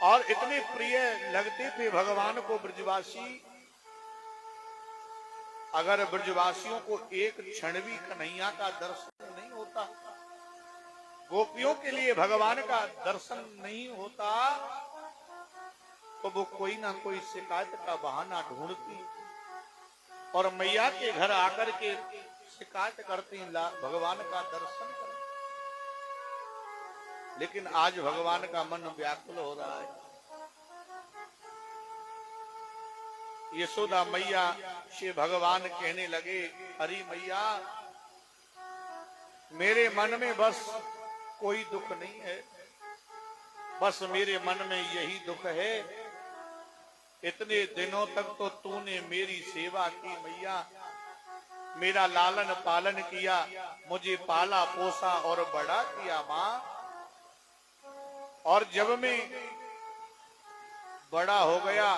और इतने प्रिय लगते थे भगवान को ब्रजवासी, अगर ब्रजवासियों को एक क्षण भी कन्हैया का दर्शन नहीं होता, गोपियों के लिए भगवान का दर्शन नहीं होता, तो वो कोई ना कोई शिकायत का बहाना ढूंढती और मैया के घर आकर के शिकायत करती, भगवान का दर्शन कर। लेकिन आज भगवान का मन व्याकुल हो रहा है। यशोदा मैया से भगवान कहने लगे, हरी मैया, मेरे मन में बस कोई दुख नहीं है, बस मेरे मन में यही दुख है, इतने दिनों तक तो तूने मेरी सेवा की मैया, मेरा लालन पालन किया, मुझे पाला पोसा और बड़ा किया मां, और जब मैं बड़ा हो गया,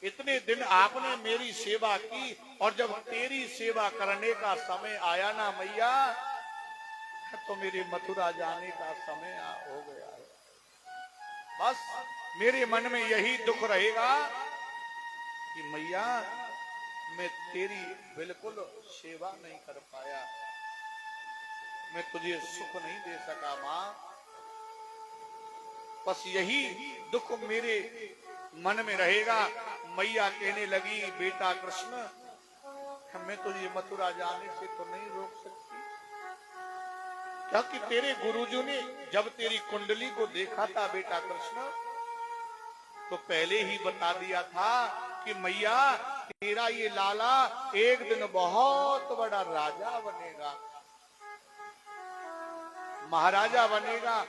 इतने दिन आपने मेरी सेवा की, और जब तेरी सेवा करने का समय आया ना मैया, तो मेरे मथुरा जाने का समय हो गया है। बस मेरे मन में यही दुख रहेगा कि मैया, मैं तेरी बिल्कुल सेवा नहीं कर पाया, मैं तुझे सुख नहीं दे सका मां, बस यही दुख मेरे मन में रहेगा। मैया कहने लगी, बेटा कृष्ण, मैं तुझे मथुरा जाने से तो नहीं रोक सकती, क्योंकि तेरे गुरुजी ने जब तेरी कुंडली को देखा था बेटा कृष्ण, तो पहले ही बता दिया था कि मैया, तेरा ये लाला एक दिन बहुत बड़ा राजा बनेगा, महाराजा बनेगा।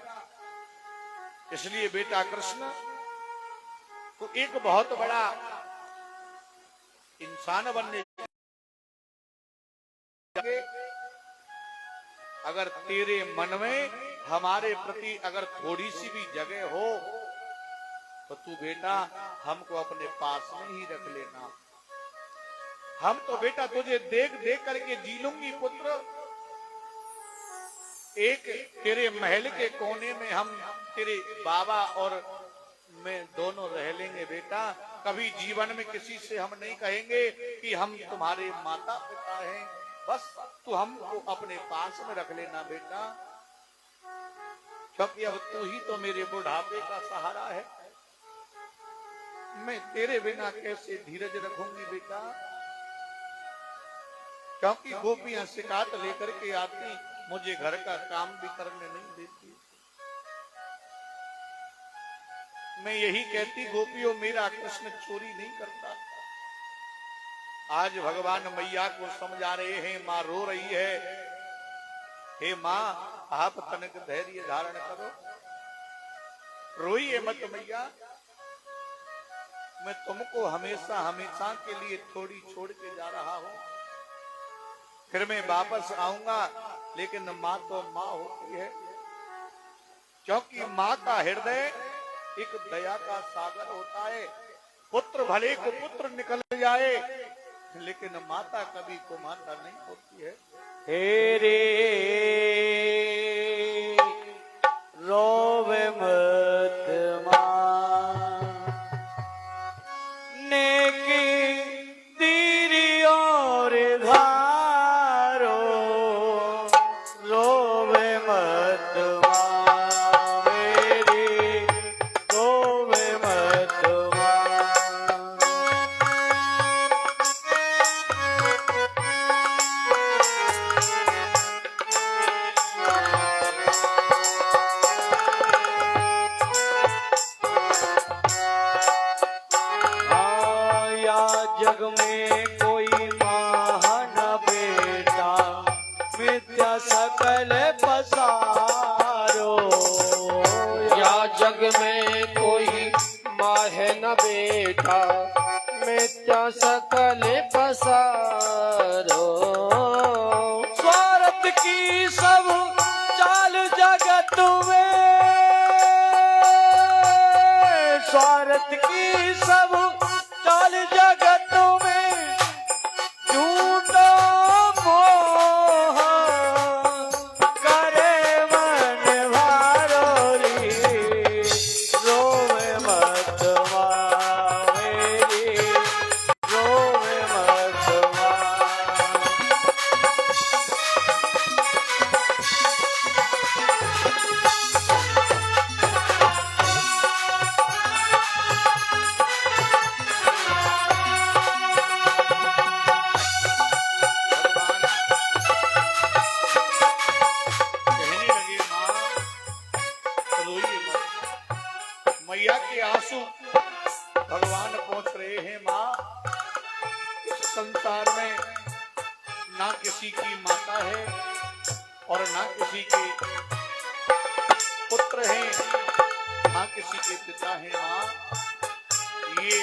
इसलिए बेटा कृष्ण को एक बहुत बड़ा इंसान बनने, अगर तेरे मन में हमारे प्रति अगर थोड़ी सी भी जगह हो, तो तू बेटा हमको अपने पास में ही रख लेना। हम तो बेटा तुझे देख देख करके जी लूंगी पुत्र। एक तेरे महल के कोने में हम तेरे बाबा और मैं दोनों रह लेंगे बेटा। कभी जीवन में किसी से हम नहीं कहेंगे कि हम तुम्हारे माता पिता हैं, बस तू हमको अपने पास में रख लेना बेटा, क्योंकि अब तू ही तो मेरे बुढ़ापे का सहारा है। मैं तेरे बिना कैसे धीरज रखूंगी बेटा, क्योंकि गोपियां शिकायत लेकर के आती, मुझे घर का काम भी करने नहीं देती। मैं यही कहती, गोपियों मेरा कृष्ण चोरी नहीं करता। आज भगवान मैया को समझा रहे हैं, मां रो रही है, हे मां आप तनिक धैर्य धारण करो, रोइए मत मैया, मैं तुमको हमेशा हमेशा के लिए थोड़ी छोड़ के जा रहा हूं, फिर मैं वापस आऊंगा, लेकिन मां तो मां होती है, क्योंकि मां का हृदय एक दया का सागर होता है। पुत्र भले को पुत्र निकल जाए, लेकिन माता कभी को माता नहीं होती है। हे रे रोवे मत मां, नेकी दीरी और धारो, रोवे मत मां मेरी, रोवे मत मां। जग में कोई माँ है न बेटा, मिथ्या सकल पसारो। स्वार्थ की सब चाल जगत में, स्वार्थ की सब चाल जगत में, झूठा मोह करे मन भारोरी, रोवे मत मेरी, रोवे मत। कहने लगे माँ रोइए मत। मैया के आंसू भगवान पहुंच रहे हैं माँ। इस संसार में ना किसी की माता है और ना किसी के पुत्र हैं, ना किसी के पिता हैं माँ। ये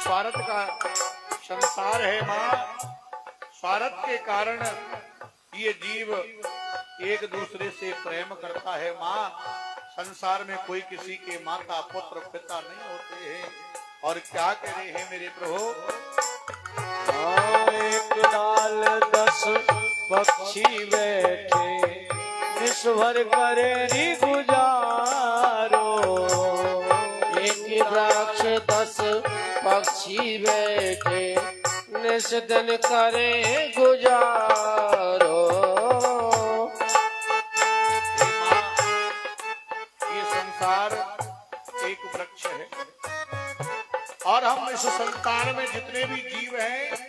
स्वार्थ का संसार है माँ। स्वार्थ के कारण ये जीव एक दूसरे से प्रेम करता है माँ। संसार में कोई किसी के माता पुत्र पिता नहीं होते हैं। और क्या कह रहे हैं मेरे प्रभु? एक डाल 10 पक्षी बैठे, निस्वर करे नी गुजारो। एक वृक्ष 10 पक्षी बैठे, निस्दिन करे गुजारो। हे माँ, ये संसार एक वृक्ष है और हम इस संसार में जितने भी जीव हैं,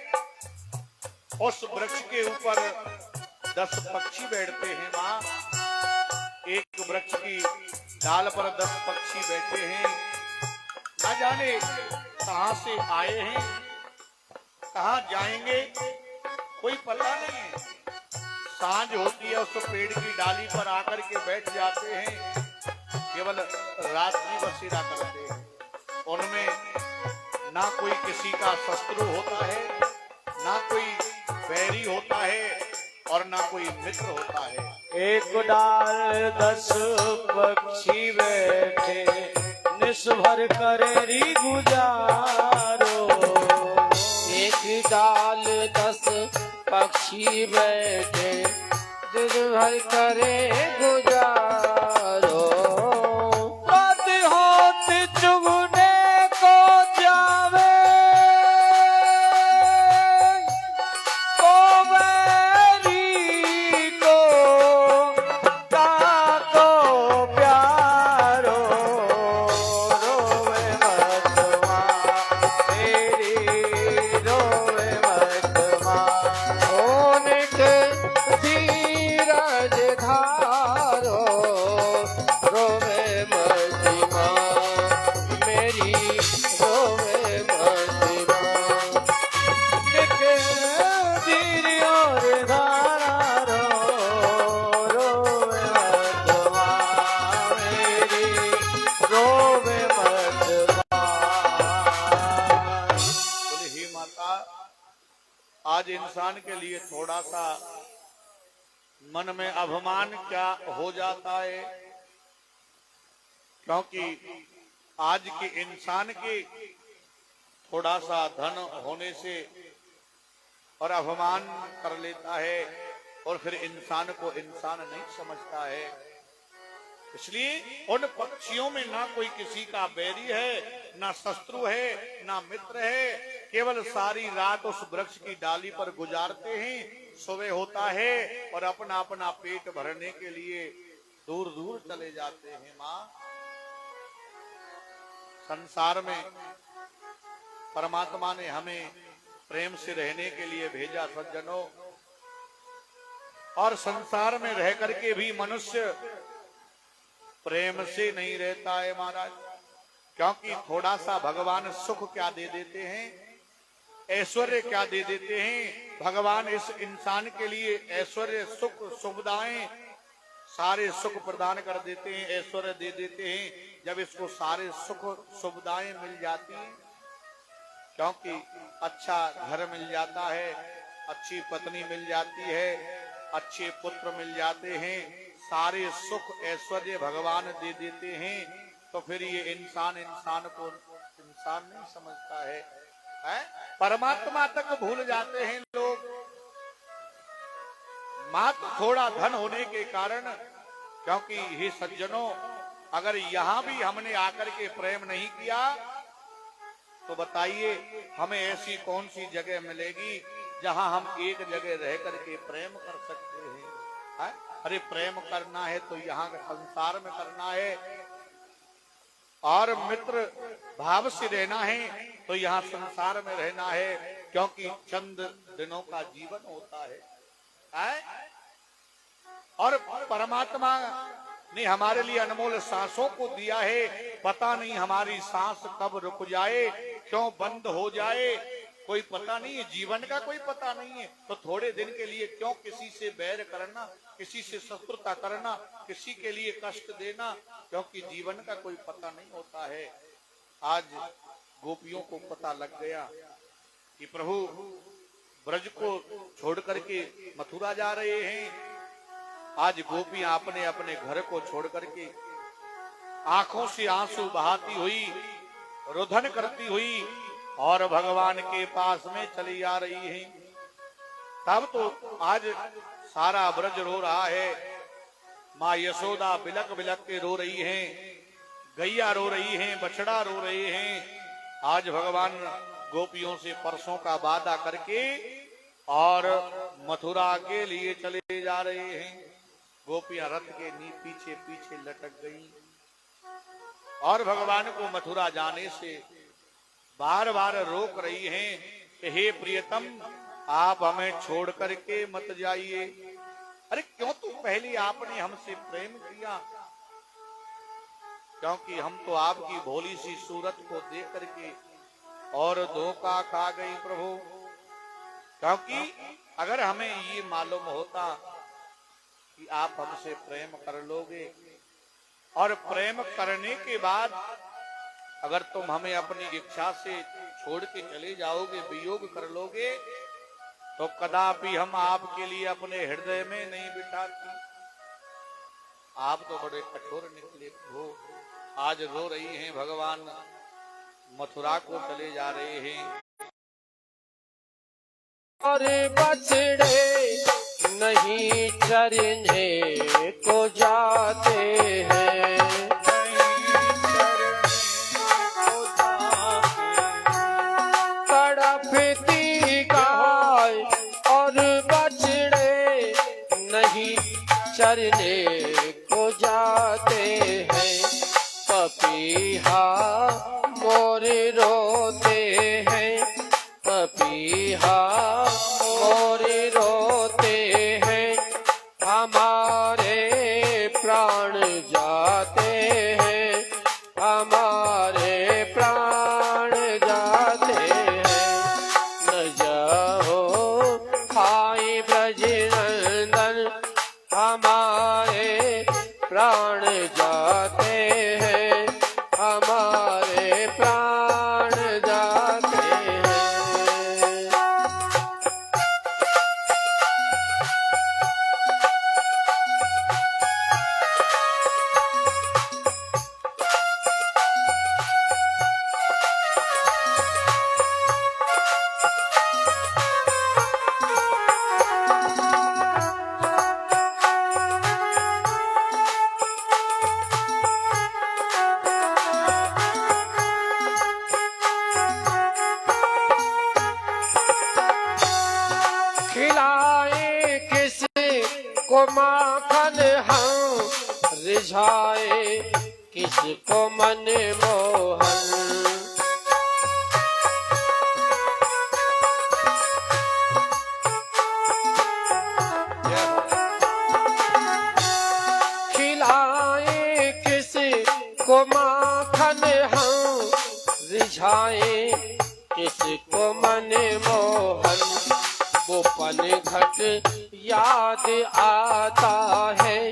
उस वृक्ष के ऊपर 10 पक्षी बैठते हैं माँ। एक वृक्ष की डाल पर 10 पक्षी बैठे हैं। न जाने कहां से आए हैं, कहां जाएंगे, कोई पता नहीं है। सांझ होती है, उस पेड़ की डाली पर आकर के बैठ जाते हैं, केवल रात्रि बसेरा करते हैं। उनमें ना कोई किसी का शत्रु होता है, ना कोई बैरी होता है और ना कोई मित्र होता है। एक डाल 10 पक्षी बैठे, निस्भर करे री गुजारो। एक डाल 10 पक्षी बैठे, दिन भर करे गुजारो। होती होती चुगने को जावे, को बैरी को काको प्यारो। रोवे मत माँ तेरी, रोवे मत माँ। होनिक धीरज धारो, रोवे मति माँ मेरी, रोवे मति माँ। निके धीरी और धारा रो, रोवे मत माँ मेरी, रोवे मत माँ। बोले हे माता, आज इंसान के लिए थोड़ा सा मन में अभिमान क्या हो जाता है, क्योंकि आज के इंसान के थोड़ा सा धन होने से और अभिमान कर लेता है और फिर इंसान को इंसान नहीं समझता है। इसलिए उन पक्षियों में ना कोई किसी का बैरी है, ना शत्रु है, ना मित्र है। केवल सारी रात उस वृक्ष की डाली पर गुजारते हैं। सुबह होता है और अपना अपना पेट भरने के लिए दूर दूर चले जाते हैं। माँ, संसार में परमात्मा ने हमें प्रेम से रहने के लिए भेजा सज्जनों, और संसार में रह करके भी मनुष्य प्रेम से नहीं रहता है महाराज। क्योंकि थोड़ा सा भगवान सुख क्या दे देते हैं, ऐश्वर्य क्या दे देते हैं। भगवान इस इंसान के लिए ऐश्वर्य सुख सुविधाएं सारे सुख प्रदान कर देते हैं, ऐश्वर्य दे देते हैं। जब इसको सारे सुख सुविधाएं मिल जाती हैं, क्योंकि अच्छा घर मिल जाता है, अच्छी पत्नी मिल जाती है, अच्छे पुत्र मिल जाते हैं, सारे सुख ऐश्वर्य भगवान दे देते हैं, तो फिर ये इंसान को इंसान नहीं समझता है, परमात्मा तक भूल जाते हैं लोग। मात्र थोड़ा धन होने के कारण, क्योंकि हे सज्जनों, अगर यहां भी हमने आकर के प्रेम नहीं किया तो बताइए हमें ऐसी कौन सी जगह मिलेगी जहां हम एक जगह रह करके प्रेम कर सकते हैं? अरे प्रेम करना है तो यहाँ संसार में करना है, और मित्र भाव से रहना है तो यहाँ संसार में रहना है, क्योंकि चंद दिनों का जीवन होता है। और परमात्मा ने हमारे लिए अनमोल सांसों को दिया है, पता नहीं हमारी सांस कब रुक जाए, क्यों बंद हो जाए, कोई पता नहीं है, जीवन का कोई पता नहीं है। तो थोड़े दिन के लिए क्यों किसी से बैर करना, किसी से शत्रुता करना, किसी के लिए कष्ट देना, क्योंकि जीवन का कोई पता नहीं होता है। आज गोपियों को पता लग गया कि प्रभु ब्रज को छोड़ करके मथुरा जा रहे हैं। आज गोपियां अपने अपने घर को छोड़ करके आंखों से आंसू बहाती हुई, रुदन करती हुई और भगवान के पास में चली आ रही हैं। तब तो आज सारा ब्रज रो रहा है। माँ यशोदा बिलक बिलक के रो रही हैं, गैया रो रही हैं, बछड़ा रो रहे हैं। आज भगवान गोपियों से परसों का वादा करके और मथुरा के लिए चले जा रहे हैं। गोपियां रथ के पीछे पीछे लटक गई और भगवान को मथुरा जाने से बार बार रोक रही हैं कि हे प्रियतम, आप हमें छोड़ करके मत जाइए। अरे क्यों? तो पहले आपने हमसे प्रेम किया, क्योंकि हम तो आपकी भोली सी सूरत को देख करके और धोखा खा गई प्रभु। क्योंकि अगर हमें ये मालूम होता कि आप हमसे प्रेम कर लोगे और प्रेम करने के बाद अगर तुम हमें अपनी इच्छा से छोड़ के चले जाओगे, वियोग कर लोगे, तो कदापि हम आपके लिए अपने हृदय में नहीं बिठाती। आप तो बड़े कठोर निकले हो। आज रो रही हैं, भगवान मथुरा को चले जा रहे हैं। और बछड़े नहीं चरने को जाते हैं, तड़पती गाय और बछड़े नहीं चरने को जाते हैं। पपीहा मोर रोते हैं, पपीहा मोर रोते हैं, हमारे प्राण जाते हैं, हमारे प्राण जाते हैं। न जाओ खाई ब्रज नंदन, हमारे प्राण जाते हैं, हमारे प्राण जाते हैं। खिलाए किसी को माखन हम, रिझाए किसको मन मोहन। खिलाए किसी को माखन हम, रिझाए किसको मन मोहन। वो पल घट याद आता है,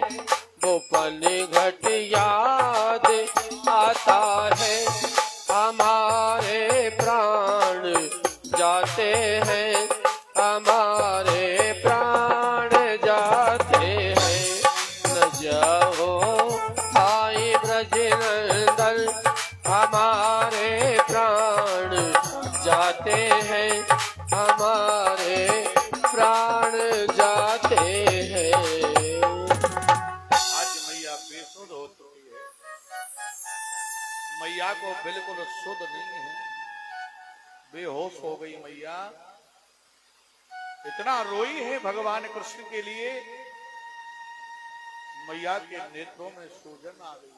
मन घट याद आता है, हमारे प्राण जाते हैं, हमारे प्राण जाते हैं। न जाओ भाई ब्रजनंदन, हमारे प्राण जाते हैं, हमारे प्राण जाते हैं। आज मैया बेसुध हो चुकी है, मैया को बिल्कुल सुध नहीं है, बेहोश हो गई मैया। इतना रोई है भगवान कृष्ण के लिए, मैया के नेत्रों में सूजन आ गई है।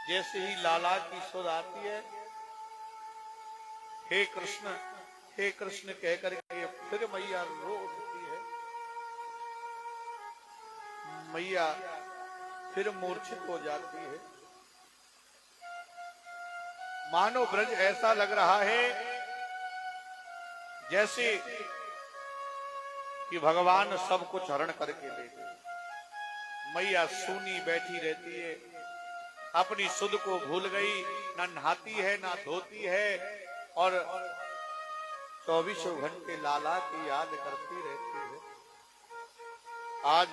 जैसे ही लाला की सुध आती है, हे कृष्ण कहकर के फिर मैया रो उठती है। मैया फिर मूर्छित हो जाती है। मानो ब्रज ऐसा लग रहा है जैसे कि भगवान सब कुछ हरण करके ले गए। मैया सूनी बैठी रहती है, अपनी सुध को भूल गई, ना नहाती है ना धोती है, और 24 घंटे लाला की याद करती रहती है। आज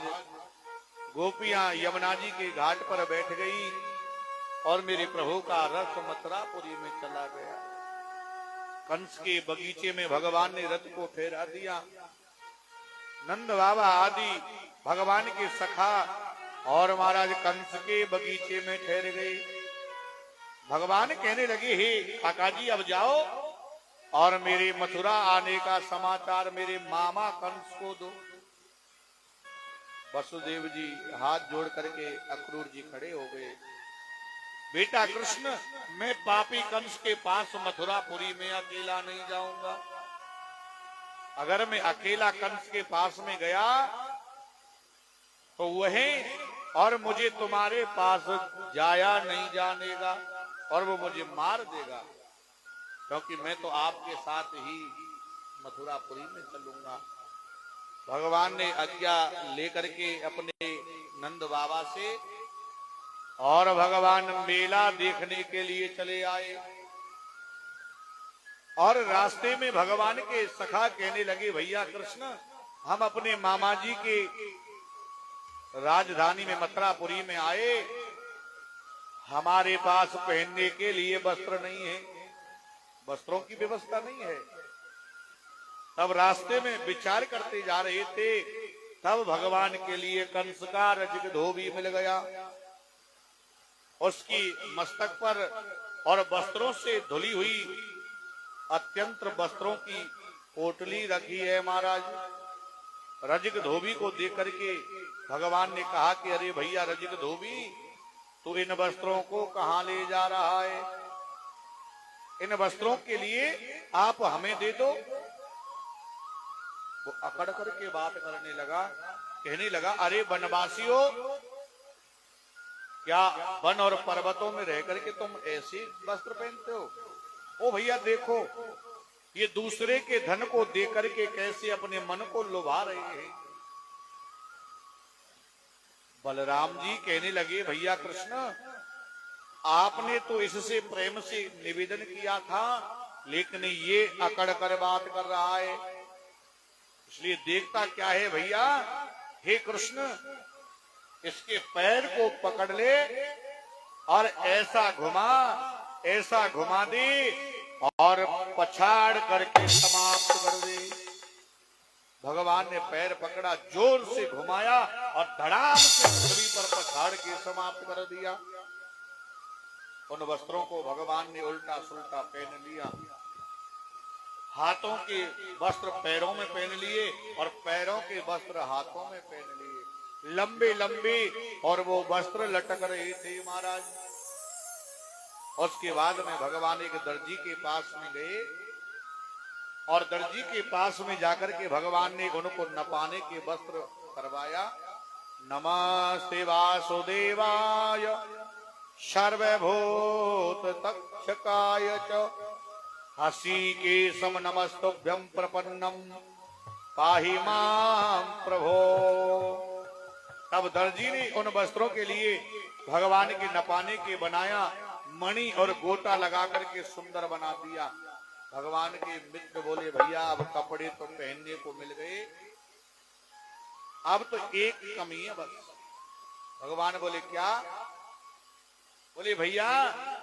गोपियां यमुना जी के घाट पर बैठ गई और मेरे प्रभु का रथ मथुरापुरी में चला गया। कंस के बगीचे में भगवान ने रथ को फेरा दिया। नंद बाबा आदि भगवान के सखा और महाराज कंस के बगीचे में ठहर गए। भगवान कहने लगे, हे काका जी अब जाओ और मेरे मथुरा आने का समाचार मेरे मामा कंस को दो। वसुदेव जी हाथ जोड़ करके अक्रूर जी खड़े हो गए। बेटा कृष्ण, मैं पापी कंस के पास मथुरापुरी में अकेला नहीं जाऊंगा। अगर मैं अकेला कंस के पास में गया तो वही और मुझे तुम्हारे पास जाया नहीं जानेगा और वो मुझे मार देगा, क्योंकि मैं तो आपके साथ ही मथुरापुरी में चलूंगा। भगवान ने आज्ञा लेकर के अपने नंद बाबा से और भगवान मेला देखने के लिए चले आए। और रास्ते में भगवान के सखा कहने लगे, भैया कृष्ण, हम अपने मामा जी के राजधानी में मथुरापुरी में आए, हमारे पास पहनने के लिए वस्त्र नहीं है, वस्त्रों की व्यवस्था नहीं है। तब रास्ते में विचार करते जा रहे थे, तब भगवान के लिए कंस का रजक धोबी मिल गया। उसकी मस्तक पर और वस्त्रों से धुली हुई अत्यंत वस्त्रों की पोटली रखी है। महाराज रजक धोबी को देख करके भगवान ने कहा कि अरे भैया रजक धोबी, तू इन वस्त्रों को कहां ले जा रहा है? इन वस्त्रों के लिए आप हमें दे दो। वो अकड़ करके बात करने लगा, कहने लगा, अरे वनवासियों, क्या वन और पर्वतों में रह करके तुम ऐसे वस्त्र पहनते हो? ओ भैया देखो, ये दूसरे के धन को दे करके कैसे अपने मन को लुभा रहे हैं। बलराम जी कहने लगे, भैया कृष्ण, आपने तो इससे प्रेम से निवेदन किया था, लेकिन ये अकड़ कर बात कर रहा है, इसलिए देखता क्या है भैया। हे कृष्ण, इसके पैर को पकड़ ले और ऐसा घुमा दे और पछाड़ करके समाप्त कर दे। भगवान ने पैर पकड़ा, जोर से घुमाया और धड़ाम से पृथ्वी पर पछाड़ के समाप्त कर दिया। उन वस्त्रों को भगवान ने उल्टा सुल्टा पहन लिया। हाथों के वस्त्र पैरों में पहन लिए और पैरों के वस्त्र हाथों में पहन लिए। लंबे लंबे और वो वस्त्र लटक रहे थे महाराज। उसके बाद में भगवान एक दर्जी के पास में गए और दर्जी के पास में जाकर के भगवान ने उनको नपाने के वस्त्र करवाया। नमस्ते वासुदेवाय सर्वभूत तक्षकाय च हसीकेशम नमस्तुभ्यं प्रपन्नम पाहि मां प्रभो। तब दर्जी ने उन वस्त्रों के लिए भगवान के नपाने के बनाया, मणि और गोटा लगा करके सुंदर बना दिया। भगवान के मित्र बोले भैया अब कपड़े तो पहनने को मिल गए, अब तो एक कमी है बस। भगवान बोले क्या? बोले भैया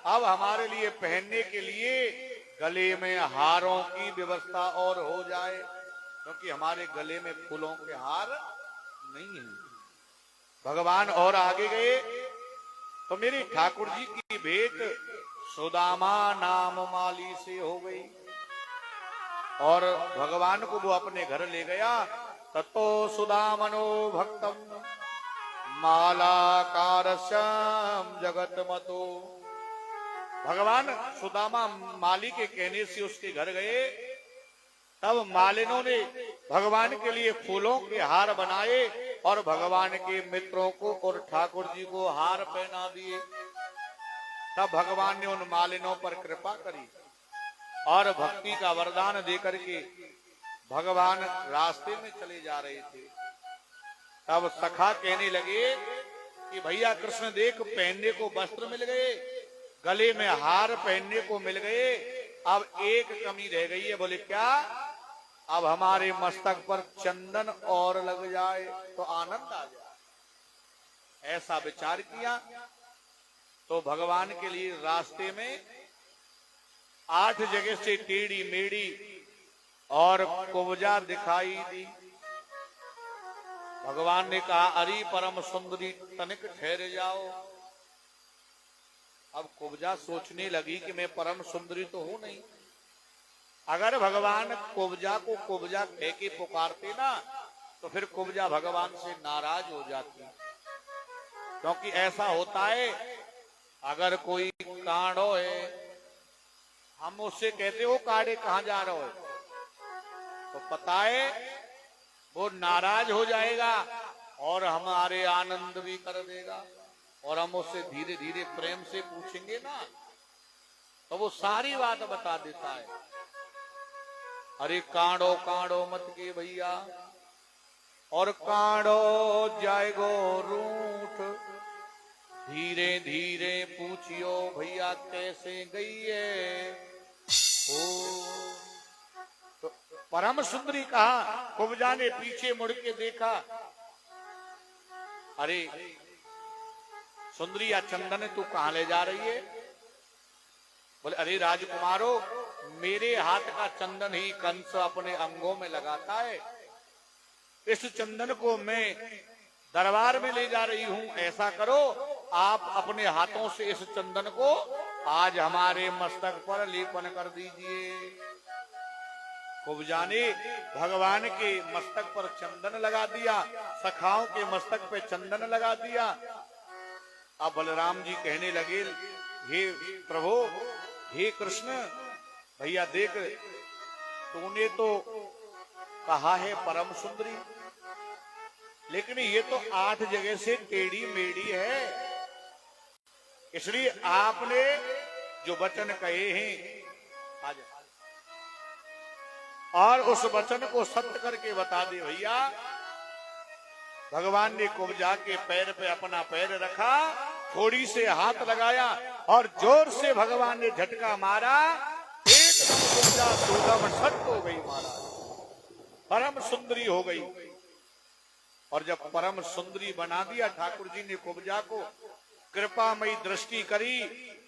अब हमारे लिए पहनने के लिए गले में हारों की व्यवस्था और हो जाए, क्योंकि हमारे गले में फूलों के हार नहीं है। भगवान और आगे गए तो मेरे ठाकुर जी की भेंट सुदामा नाम माली से हो गई और भगवान को वो अपने घर ले गया। ततो सुदामनो भक्तम मालाकारस्यम जगत मतो। भगवान सुदामा माली के कहने से उसके घर गए, तब मालिनों ने भगवान के लिए फूलों के हार बनाए और भगवान के मित्रों को और ठाकुर जी को हार पहना दिए। तब भगवान ने उन मालिनों पर कृपा करी और भक्ति का वरदान देकर के भगवान रास्ते में चले जा रहे थे। तब सखा कहने लगे कि भैया कृष्ण देख, पहनने को वस्त्र मिल गए, गले में हार पहनने को मिल गए, अब एक कमी रह गई है। बोले क्या? अब हमारे मस्तक पर चंदन और लग जाए तो आनंद आ जाए। ऐसा विचार किया तो भगवान के लिए रास्ते में 8 जगह से टेढ़ी मेढ़ी और कुब्जा दिखाई दी। भगवान ने कहा अरे परम सुंदरी तनिक ठहर जाओ। अब कुब्जा सोचने लगी कि मैं परम सुंदरी तो हूं नहीं। अगर भगवान कुब्जा को कुब्जा कह के पुकारते ना तो फिर कुब्जा भगवान से नाराज हो जाती, क्योंकि ऐसा होता है अगर कोई कांडो है, हम उससे कहते हो कांडे कहां जा रहे हो, तो पता है वो नाराज हो जाएगा और हमारे आनंद भी कर देगा। और हम उससे धीरे धीरे प्रेम से पूछेंगे ना तो वो सारी बात बता देता है। अरे कांडो कांडो मत के भैया, और कांडो जाएगो रूठ, धीरे धीरे पूछियो भैया कैसे गई है। ओ तो परम सुंदरी कहा। कुब्जा ने पीछे मुड़ के देखा, अरे सुंदरी या चंदन तू कहां ले जा रही है? बोले अरे राजकुमारो, मेरे हाथ का चंदन ही कंस अपने अंगों में लगाता है, इस चंदन को मैं दरबार में ले जा रही हूं। ऐसा करो आप अपने हाथों से इस चंदन को आज हमारे मस्तक पर लेपन कर दीजिए। कुब्जा ने भगवान के मस्तक पर चंदन लगा दिया, सखाओं के मस्तक पे चंदन लगा दिया। अब बलराम जी कहने लगे, हे प्रभु, हे कृष्ण, भैया देख, तूने तो कहा है परम सुंदरी, लेकिन ये तो 8 जगह से टेढ़ी मेढ़ी है, इसलिए आपने जो वचन कहे हैं आज और उस वचन को सत्य करके बता दे भैया। भगवान ने कुब्जा के पैर पे अपना पैर रखा, थोड़ी से हाथ लगाया और जोर से भगवान ने झटका मारा, एकदम कुब्जा सूदम सट हो गई महाराज, परम सुंदरी हो गई। और जब परम सुंदरी बना दिया ठाकुर जी ने कुब्जा को, कृपामयी दृष्टि करी,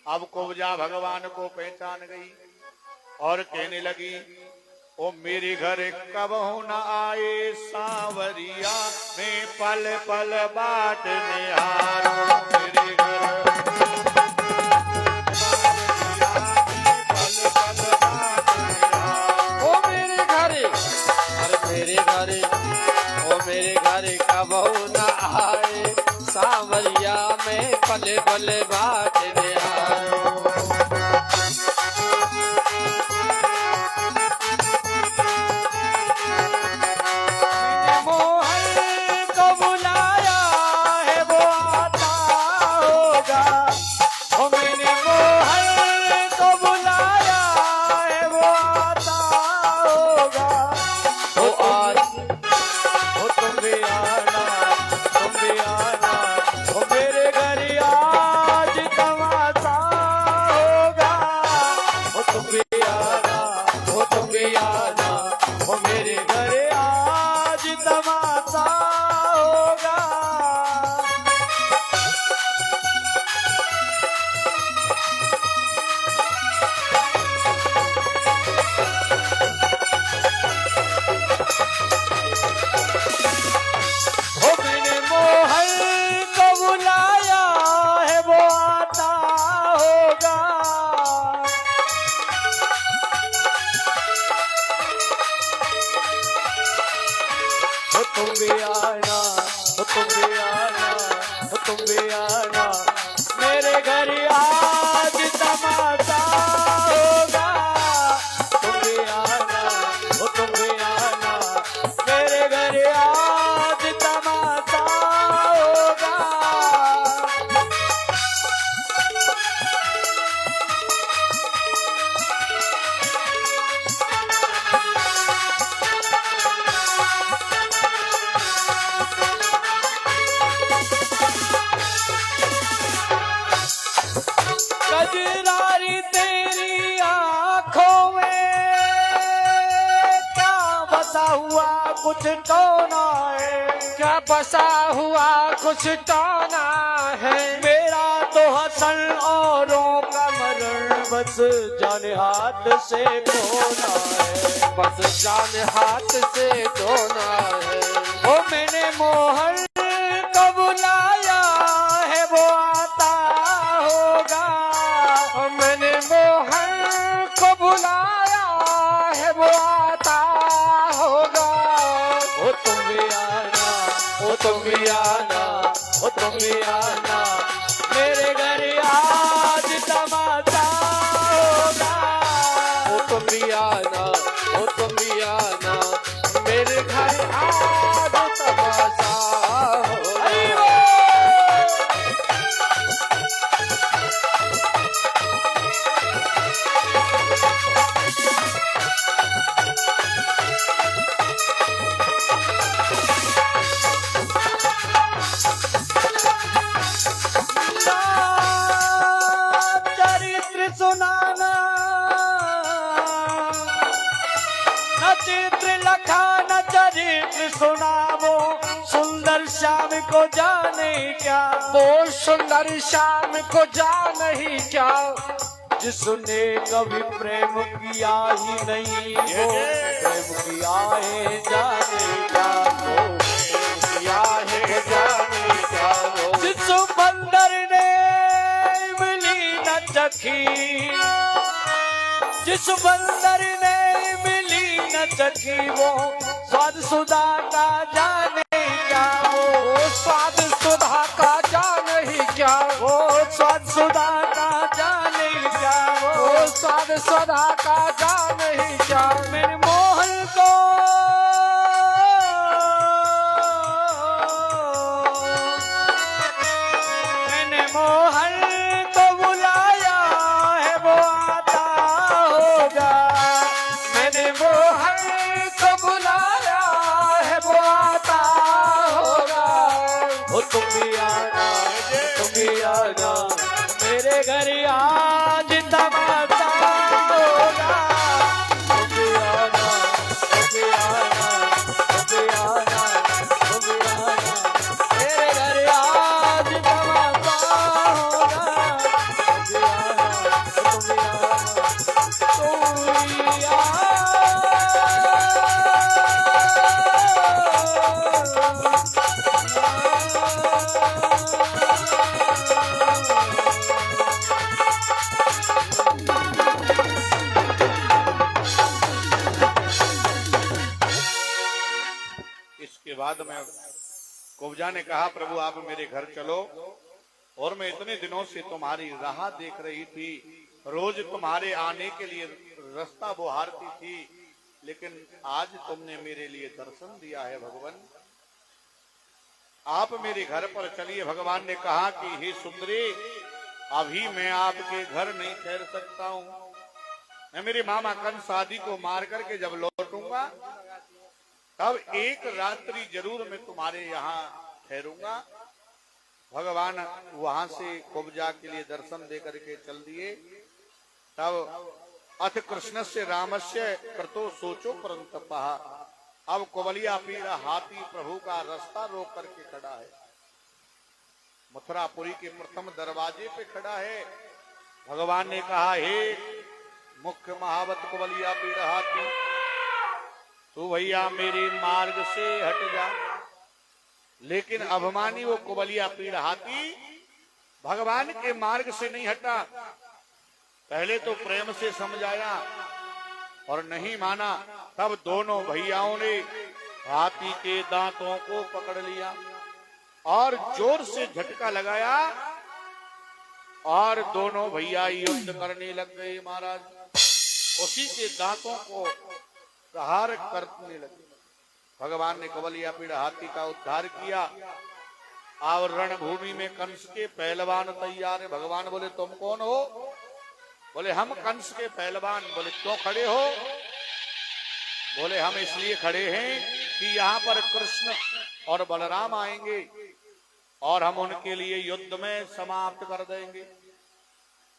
अब कुब्जा भगवान को पहचान गई और कहने लगी, ओ मेरे घर कब न आए सांवरिया, मैं पल पल बाट निहारो मेरे घर। ओ मेरे घरे, अरे मेरे घरे, ओ मेरे घरे कब न आए सांवरिया, मैं पल पल बाट निहारो। तुम भी आना तुम भी आना मेरे घर आज तमाशा होगा। तुम भी आना, ओ तुम भी आना मेरे घर आज तमाशा होगा। कजरारी तेरी आंखों में क्या बसा हुआ कुछ टोना है, क्या बसा हुआ कुछ टोना है। मेरा तो हसन औरों का मरण बस जाने हाथ से खोना है। बस जान हाथ से धोना है। ओ मैंने मोहन को बुलाया है वो आता होगा। और मैंने मोहन को बुलाया है वो आता होगा। ओ तुम भी आना, ओ तुम भी आना, ओ तुम भी आना मेरे घर आज तमाशा होगा। ओ तुम भी आना, ओ तुम भी आना मेरे घर आज तमाशा होगा। अयो! चरित्र सुनाना न चित्र लखा न चरित्र सुनावो सुंदर श्याम को जाने क्या। वो सुंदर शाम को जान ही क्या। जिसने कभी प्रेम किया ही नहीं वो प्रेम किया है जाने क्या। वो किया है जाने क्या। वो जिस बंदर ने मिली न चखी, जिस बंदर ने मिली न चखी वो स्वाद सुधा का जाने क्या। वो स्वाद सुधा का जान ही क्या। वो स्वाद सुधा का जाने क्या। वो स्वाद सुधा का जान ही क्या। मेरे मोहन को मैंने मोहन को बुलाया है वो आता होगा। मैंने मोहन को बुलाया है वो आता होगा। ओ तुम भी आना, तुम भी आना मेरे घर आज तमाशा होगा। तुम भी आना, तुम भी आना, तुम भी आना, तुम भी आना मेरे घर आज तमाशा होगा। तुम भी आना, तुम भी इसके बाद में कुब्जा ने कहा प्रभु आप मेरे घर चलो, और मैं इतने दिनों से तुम्हारी राह देख रही थी, रोज तुम्हारे आने के लिए रास्ता बुहारती थी, लेकिन आज तुमने मेरे लिए दर्शन दिया है भगवान, आप मेरे घर पर चलिए। भगवान ने कहा कि हे सुंदरी, अभी मैं आपके घर नहीं ठहर सकता हूं, मैं मेरे मामा कंस आदि को मार करके जब लौटूंगा तब एक रात्रि जरूर मैं तुम्हारे यहाँ ठहरूंगा। भगवान वहां से कुब्जा के लिए दर्शन दे करके चल दिए। तब अथ कृष्ण से रामस्य कृतो सोचो परंतपः, अब कुबलिया पीड़ा हाथी प्रभु का रास्ता रोक करके खड़ा है, मथुरापुरी के प्रथम दरवाजे पे खड़ा है। भगवान ने कहा हे मुख्य महावत कुबलिया पीड़ा हाथी, तू भैया मेरे मार्ग से हट जा। लेकिन अभिमानी वो कुबलिया पीड़ हाथी भगवान के मार्ग से नहीं हटा। पहले तो प्रेम से समझाया और नहीं माना, तब दोनों भैयाओं ने हाथी के दांतों को पकड़ लिया। और जोर से झटका लगाया और दोनों भैया युद्ध करने लग गए महाराज। उसी के दांतों को प्रहार करने लगे। भगवान ने कवलिया पीड़ हाथी का उद्धार किया और रणभूमि में कंस के पहलवान तैयार है। भगवान बोले तुम कौन हो? बोले हम कंस के पहलवान। बोले क्यों खड़े हो? बोले हम इसलिए खड़े हैं कि यहाँ पर कृष्ण और बलराम आएंगे और हम उनके लिए युद्ध में समाप्त कर देंगे।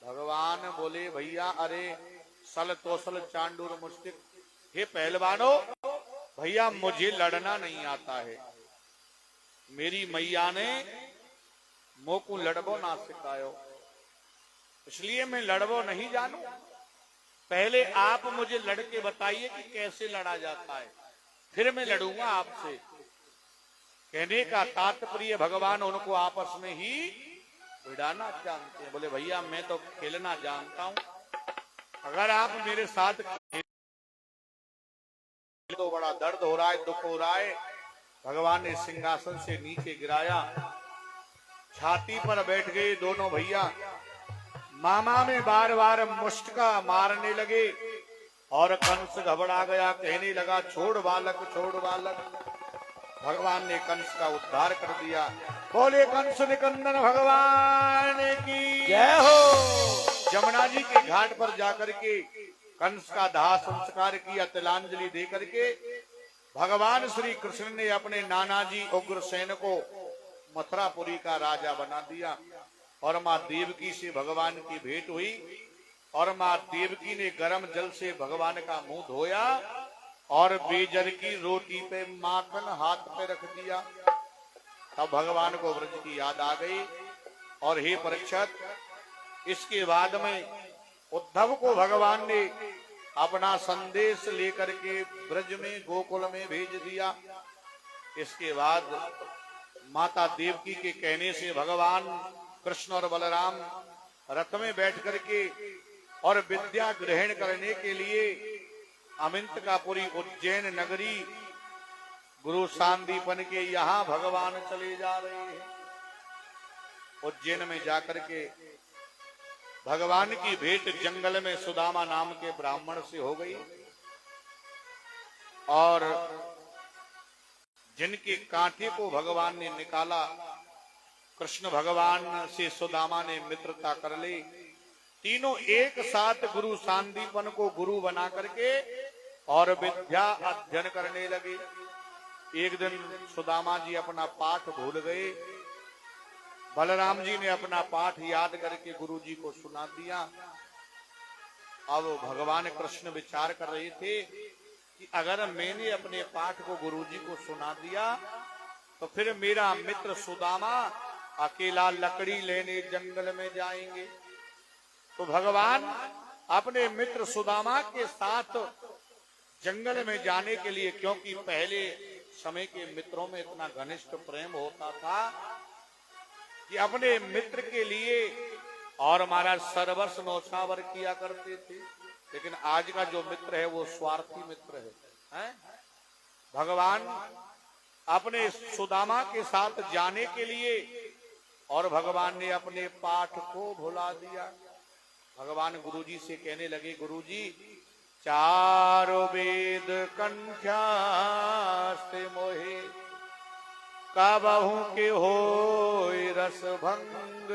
भगवान बोले भैया अरे सल तोसल चांडूर मुश्किल, हे पहलवानों भैया मुझे लड़ना नहीं आता है। मेरी मैया ने मोकू लड़बो ना सिखायो, इसलिए मैं लड़बो नहीं जानू। पहले आप मुझे लड़के बताइए कि कैसे लड़ा जाता है, फिर मैं लड़ूंगा आपसे। कहने का तात्पर्य भगवान उनको आपस में ही भिड़ाना जानते हैं। बोले भैया मैं तो खेलना जानता हूं, अगर आप मेरे साथ तो बड़ा दर्द हो रहा है, दुख हो रहा है। भगवान ने सिंहासन से नीचे गिराया, छाती पर बैठ गए दोनों भैया। मामा में बार बार मुष्टका मारने लगे और कंस घबरा गया, कहने लगा छोड़ बालक छोड़ बालक। भगवान ने कंस का उद्धार कर दिया। बोले कंस निकंदन भगवान की जय हो। जमुना जी के घाट पर जाकर के कंस का दाह संस्कार किया, तिलांजलि दे करके भगवान श्री कृष्ण ने अपने नाना जी उग्रसेन को मथुरापुरी का राजा बना दिया। और माँ देवकी से भगवान की भेंट हुई और माँ देवकी ने गर्म जल से भगवान का मुंह धोया और बेजर की रोटी पे माखन हाथ पे रख दिया। तब भगवान को व्रज की याद आ गई। और हे परीक्षित, इसके बाद में उद्धव को भगवान ने अपना संदेश लेकर के ब्रज में गोकुल में भेज दिया। इसके बाद माता देवकी के कहने से भगवान कृष्ण और बलराम रथ में बैठ करके और विद्या ग्रहण करने के लिए अमिंतकापुरी उज्जैन नगरी गुरु सांदीपन के यहाँ भगवान चले जा रहे हैं। उज्जैन में जाकर के भगवान की भेंट जंगल में सुदामा नाम के ब्राह्मण से हो गई और जिनके कांटे को भगवान ने निकाला, कृष्ण भगवान से सुदामा ने मित्रता कर ली। तीनों एक साथ गुरु सांदीपन को गुरु बना करके और विद्या अध्ययन करने लगे। एक दिन सुदामा जी अपना पाठ भूल गए, बलराम जी ने अपना पाठ याद करके गुरु जी को सुना दिया। अब भगवान कृष्ण विचार कर रहे थे कि अगर मैंने अपने पाठ को गुरु जी को सुना दिया तो फिर मेरा मित्र सुदामा अकेला लकड़ी लेने जंगल में जाएंगे। तो भगवान अपने मित्र सुदामा के साथ जंगल में जाने के लिए, क्योंकि पहले समय के मित्रों में इतना घनिष्ठ प्रेम होता था कि अपने मित्र के लिए और हमारा सर्वस्व नौछावर किया करते थे। लेकिन आज का जो मित्र है वो स्वार्थी मित्र है। भगवान अपने सुदामा के साथ जाने के लिए और भगवान ने अपने पाठ को भुला दिया। भगवान गुरुजी से कहने लगे, गुरुजी चारो वेद कंठ्यास्ते मोहे काबहू के होय रस भंग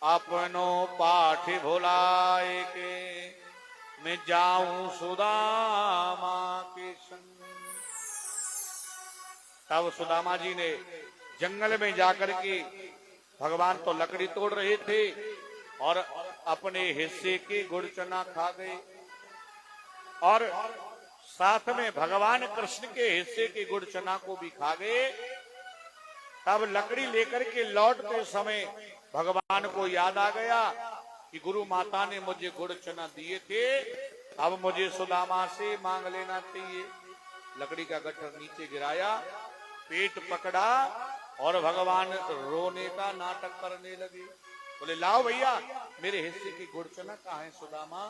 अपनो पाठ भुलाए के मैं जाऊं सुदामा के संग। तब सुदामा जी ने जंगल में जाकर के, भगवान तो लकड़ी तोड़ रहे थे और अपने हिस्से के गुड़ चना खा गए और साथ में भगवान कृष्ण के हिस्से के गुड़ चना को भी खा गए। तब लकड़ी लेकर के लौटते समय भगवान को याद आ गया कि गुरु माता ने मुझे गुड़ चना दिए थे, अब मुझे सुदामा से मांग लेना चाहिए। लकड़ी का गट्ठर नीचे गिराया, पेट पकड़ा और भगवान रोने का नाटक करने लगे। बोले लाओ भैया मेरे हिस्से की गुड़ चना कहाँ है सुदामा।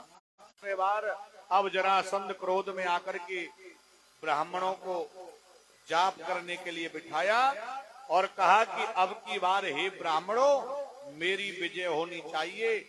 बार अब जरासंध क्रोध में आकर के ब्राह्मणों को जाप करने के लिए बिठाया और कहा कि अब की बार हे ब्राह्मणों मेरी विजय होनी चाहिए।